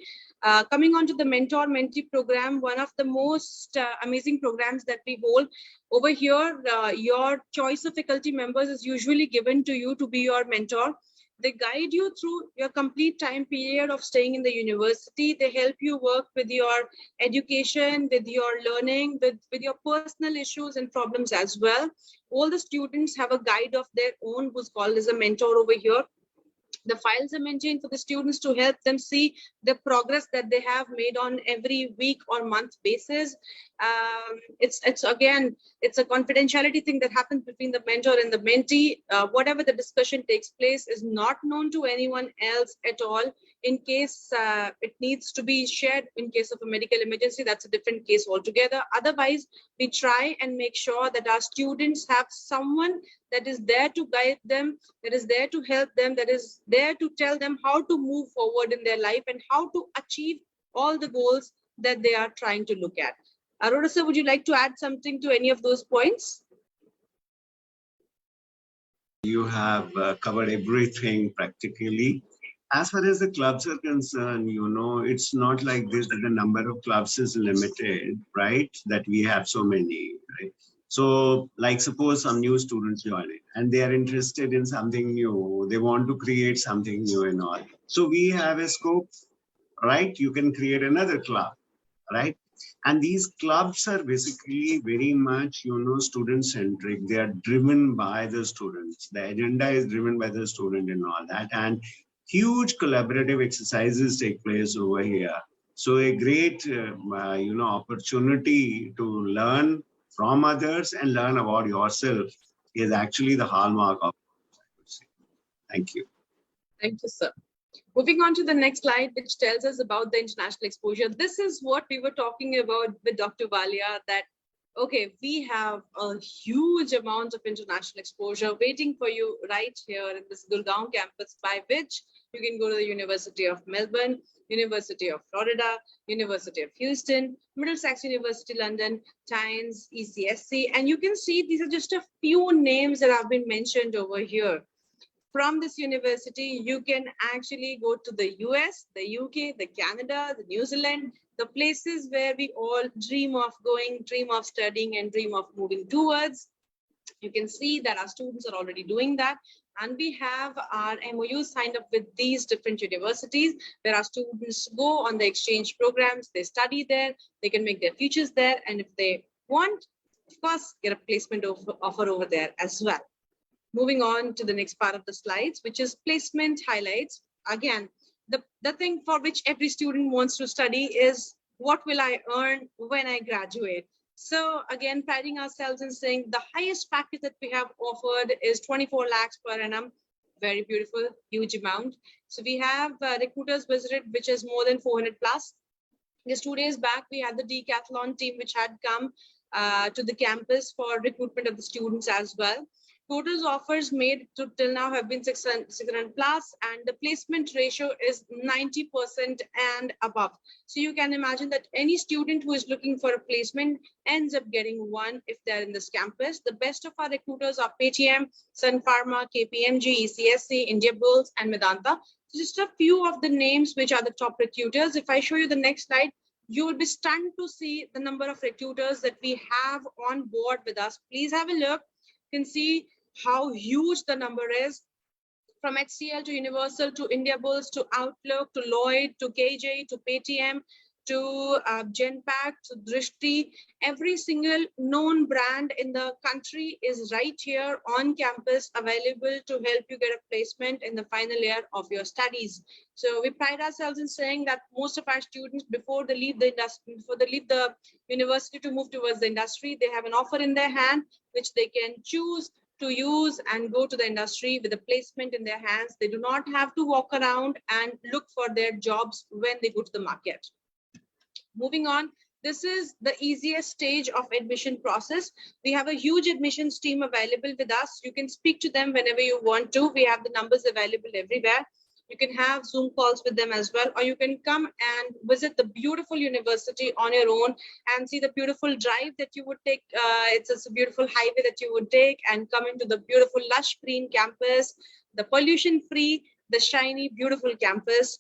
Coming on to the mentor-mentee program, one of the most amazing programs that we hold. Over here, your choice of faculty members is usually given to you to be your mentor. They guide you through your complete time period of staying in the university. They help you work with your education, with your learning, with your personal issues and problems as well. All the students have a guide of their own who's called as a mentor over here. The files are maintained for the students to help them see the progress that they have made on every week or month basis. It's a confidentiality thing that happens between the mentor and the mentee. Whatever the discussion takes place is not known to anyone else at all. In case it needs to be shared in case of a medical emergency, that's a different case altogether. Otherwise, we try and make sure that our students have someone that is there to guide them, that is there to help them, that is there to tell them how to move forward in their life and how to achieve all the goals that they are trying to look at. Arora sir, would you like to add something to any of those points? You have covered everything practically. As far as the clubs are concerned, it's not like this that the number of clubs is limited, right? That we have so many, right? So like suppose some new students join it and they are interested in something new. They want to create something new and all. So we have a scope, right? You can create another club, right? And these clubs are basically very much, student centric. They are driven by the students. The agenda is driven by the student and all that. And huge collaborative exercises take place over here. So a great, opportunity to learn from others and learn about yourself is actually the hallmark of it. Thank you. Thank you, sir. Moving on to the next slide, which tells us about the international exposure. This is what we were talking about with Dr. Walia, that, okay, we have a huge amount of international exposure waiting for you right here in this Gurgaon campus, by which you can go to the University of Melbourne, University of Florida, University of Houston, Middlesex University, London, Tynes, ECSC, and you can see these are just a few names that have been mentioned over here. From this university, you can actually go to the US, the UK, the Canada, the New Zealand, the places where we all dream of going, dream of studying, and dream of moving towards. You can see that our students are already doing that. And we have our MOUs signed up with these different universities where our students go on the exchange programs, they study there, they can make their futures there. And if they want, of course, get a placement offer over there as well. Moving on to the next part of the slides, which is placement highlights. Again, the thing for which every student wants to study is, what will I earn when I graduate? So again, priding ourselves in saying the highest package that we have offered is 24 lakhs per annum. Very beautiful, huge amount. So we have recruiters visited, which is more than 400 plus. Just 2 days back, we had the decathlon team, which had come to the campus for recruitment of the students as well. Total offers made till now have been 600 plus, and the placement ratio is 90% and above. So you can imagine that any student who is looking for a placement ends up getting one if they're in this campus. The best of our recruiters are Paytm, Sun Pharma, KPMG, ECSC, India Bulls, and Medanta. Just a few of the names which are the top recruiters. If I show you the next slide, you will be stunned to see the number of recruiters that we have on board with us. Please have a look. You can see how huge the number is, from HCL to Universal to India Bulls to Outlook to Lloyd to KJ to Paytm to Genpact to Drishti. Every single known brand in the country is right here on campus, available to help you get a placement in the final year of your studies. So we pride ourselves in saying that most of our students, before they leave the industry, before they leave the university to move towards the industry, they have an offer in their hand, which they can choose to use and go to the industry with a placement in their hands. They do not have to walk around and look for their jobs when they go to the market. Moving on, this is the easiest stage of admission process. We have a huge admissions team available with us. You can speak to them whenever you want to. We have the numbers available everywhere. You can have Zoom calls with them as well, or you can come and visit the beautiful university on your own and see the beautiful drive that you would take. It's a beautiful highway that you would take and come into the beautiful lush green campus, the pollution-free, the shiny, beautiful campus.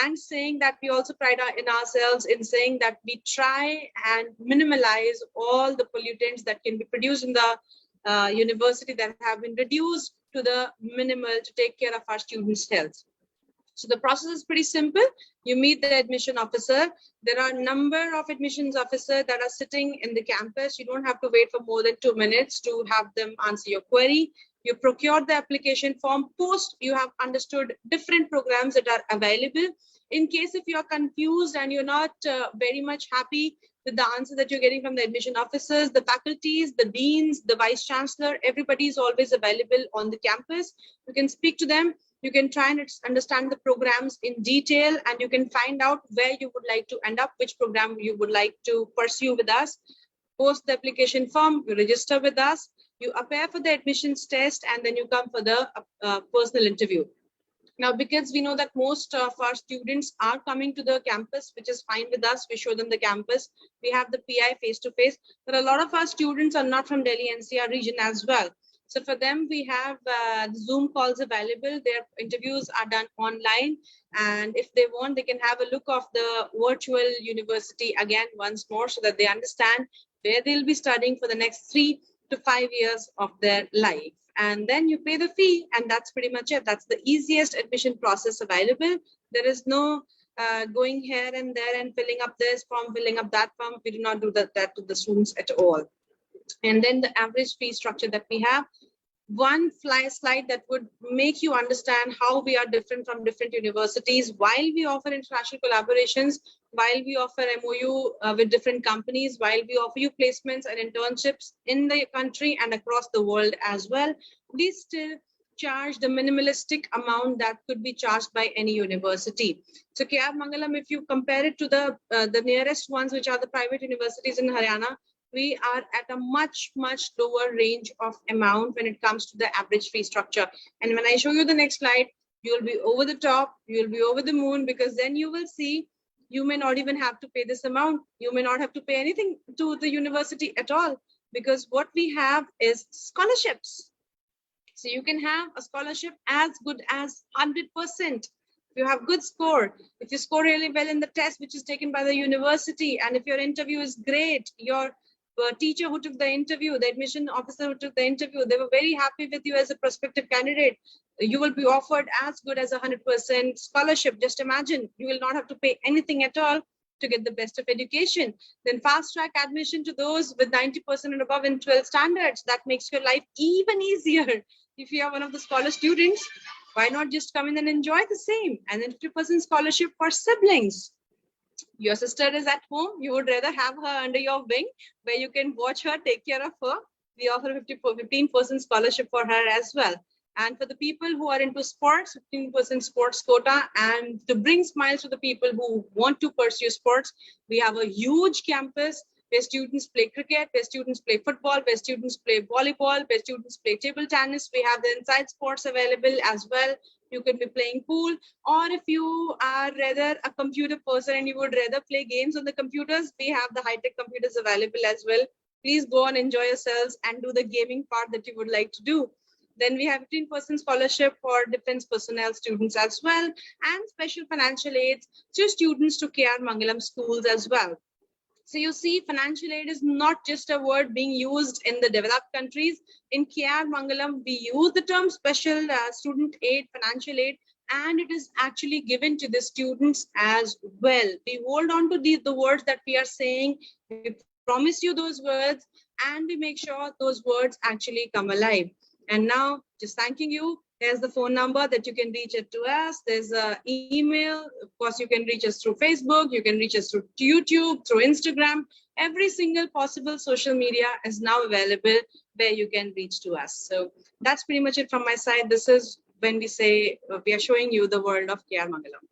And saying that we also pride ourselves in saying that we try and minimalize all the pollutants that can be produced in the university that have been reduced to the minimal to take care of our students' health. So the process is pretty simple. You meet the admission officer. There are a number of admissions officers that are sitting in the campus. You don't have to wait for more than 2 minutes to have them answer your query. You procure the application form. Post, you have understood different programs that are available. In case if you are confused and you're not very much happy with the answer that you're getting from the admission officers, the faculties, the deans, the vice chancellor, everybody is always available on the campus. You can speak to them. You can try and understand the programs in detail, and you can find out where you would like to end up, which program you would like to pursue with us. Post the application form, you register with us, you appear for the admissions test, and then you come for the personal interview. Now, because we know that most of our students are coming to the campus, which is fine with us, we show them the campus. We have the PI face-to-face, but a lot of our students are not from Delhi NCR region as well. So for them, we have Zoom calls available. Their interviews are done online. And if they want, they can have a look of the virtual university again once more so that they understand where they'll be studying for the next 3 to 5 years of their life. And then you pay the fee, and that's pretty much it. That's the easiest admission process available. There is no going here and there and filling up this form, filling up that form. We do not do that to the students at all. And then the average fee structure that we have, one slide that would make you understand how we are different from different universities, while we offer international collaborations, while we offer MOU with different companies, while we offer you placements and internships in the country and across the world as well. We still charge the minimalistic amount that could be charged by any university. So K.R.Mangalam, if you compare it to the nearest ones, which are the private universities in Haryana, we are at a much lower range of amount when it comes to the average fee structure. And when I show you the next slide, you'll be over the top, you'll be over the moon, because then you will see you may not even have to pay this amount. You may not have to pay anything to the university at all, because what we have is scholarships. So you can have a scholarship as good as 100%. If you have good score, if you score really well in the test, which is taken by the university, and if your interview is great, your teacher who took the interview, the admission officer who took the interview, they were very happy with you as a prospective candidate, you will be offered as good as 100% scholarship. Just imagine, you will not have to pay anything at all to get the best of education. Then fast track admission to those with 90% and above in 12 standards. That makes your life even easier. If you are one of the scholar students, why not just come in and enjoy the same? And then 50% scholarship for siblings. Your sister is at home, you would rather have her under your wing, where you can watch her, take care of her. We offer 15% scholarship for her as well. And for the people who are into sports, 15% sports quota. And to bring smiles to the people who want to pursue sports, we have a huge campus where students play cricket, where students play football, where students play volleyball, where students play table tennis. We have the inside sports available as well. You can be playing pool, or if you are rather a computer person and you would rather play games on the computers, we have the high-tech computers available as well. Please go and enjoy yourselves and do the gaming part that you would like to do. Then we have 15% scholarship for defense personnel students as well, and special financial aids to students to K.R.Mangalam schools as well. So you see, financial aid is not just a word being used in the developed countries. In K.R.Mangalam, we use the term special student aid, financial aid, and it is actually given to the students as well. We hold on to the words that we are saying. We promise you those words, and we make sure those words actually come alive. And now, just thanking you. There's the phone number that you can reach it to us. There's an email. Of course, you can reach us through Facebook. You can reach us through YouTube, through Instagram. Every single possible social media is now available where you can reach to us. So that's pretty much it from my side. This is when we say we are showing you the world of K.R.Mangalam.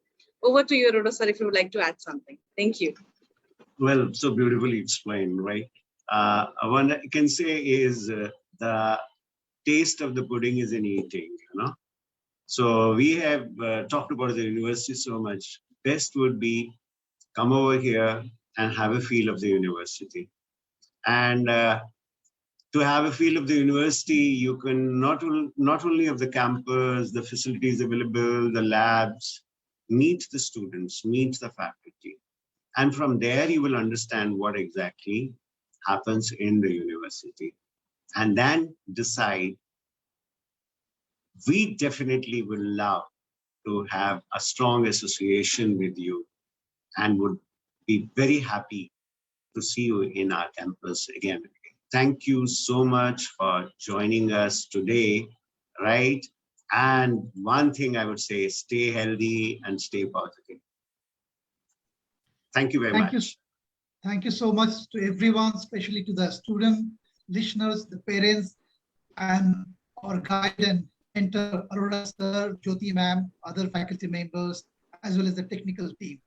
Over to you, Arora sir, if you would like to add something. Thank you. Well, so beautifully explained, right? One I can say is the taste of the pudding is in eating, you know. So we have talked about the university so much. Best would be come over here and have a feel of the university. And to have a feel of the university, you can not only of the campus, the facilities available, the labs, meet the students, meet the faculty. And from there, you will understand what exactly happens in the university. And then decide, we definitely would love to have a strong association with you and would be very happy to see you in our campus again. Thank you so much for joining us today, right? And one thing I would say, stay healthy and stay positive. Thank you very much. Thank you so much to everyone, especially to the student, listeners, the parents, and our guide and mentor, Arora sir, Jyoti ma'am, other faculty members, as well as the technical team.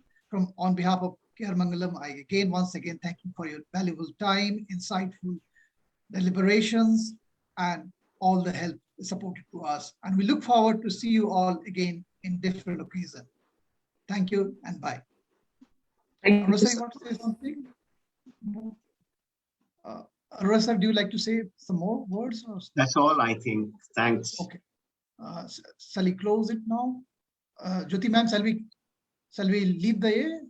On behalf of K.R.Mangalam, I once again thank you for your valuable time, insightful deliberations, and all the help supported to us. And we look forward to see you all again in different occasions. Thank you and bye. Thank you Arora, you so want to say something? Arora, sir, do you like to say some more words? Or... That's all, I think. Thanks. Okay. Shall we close it now? Jyoti ma'am, shall we leave the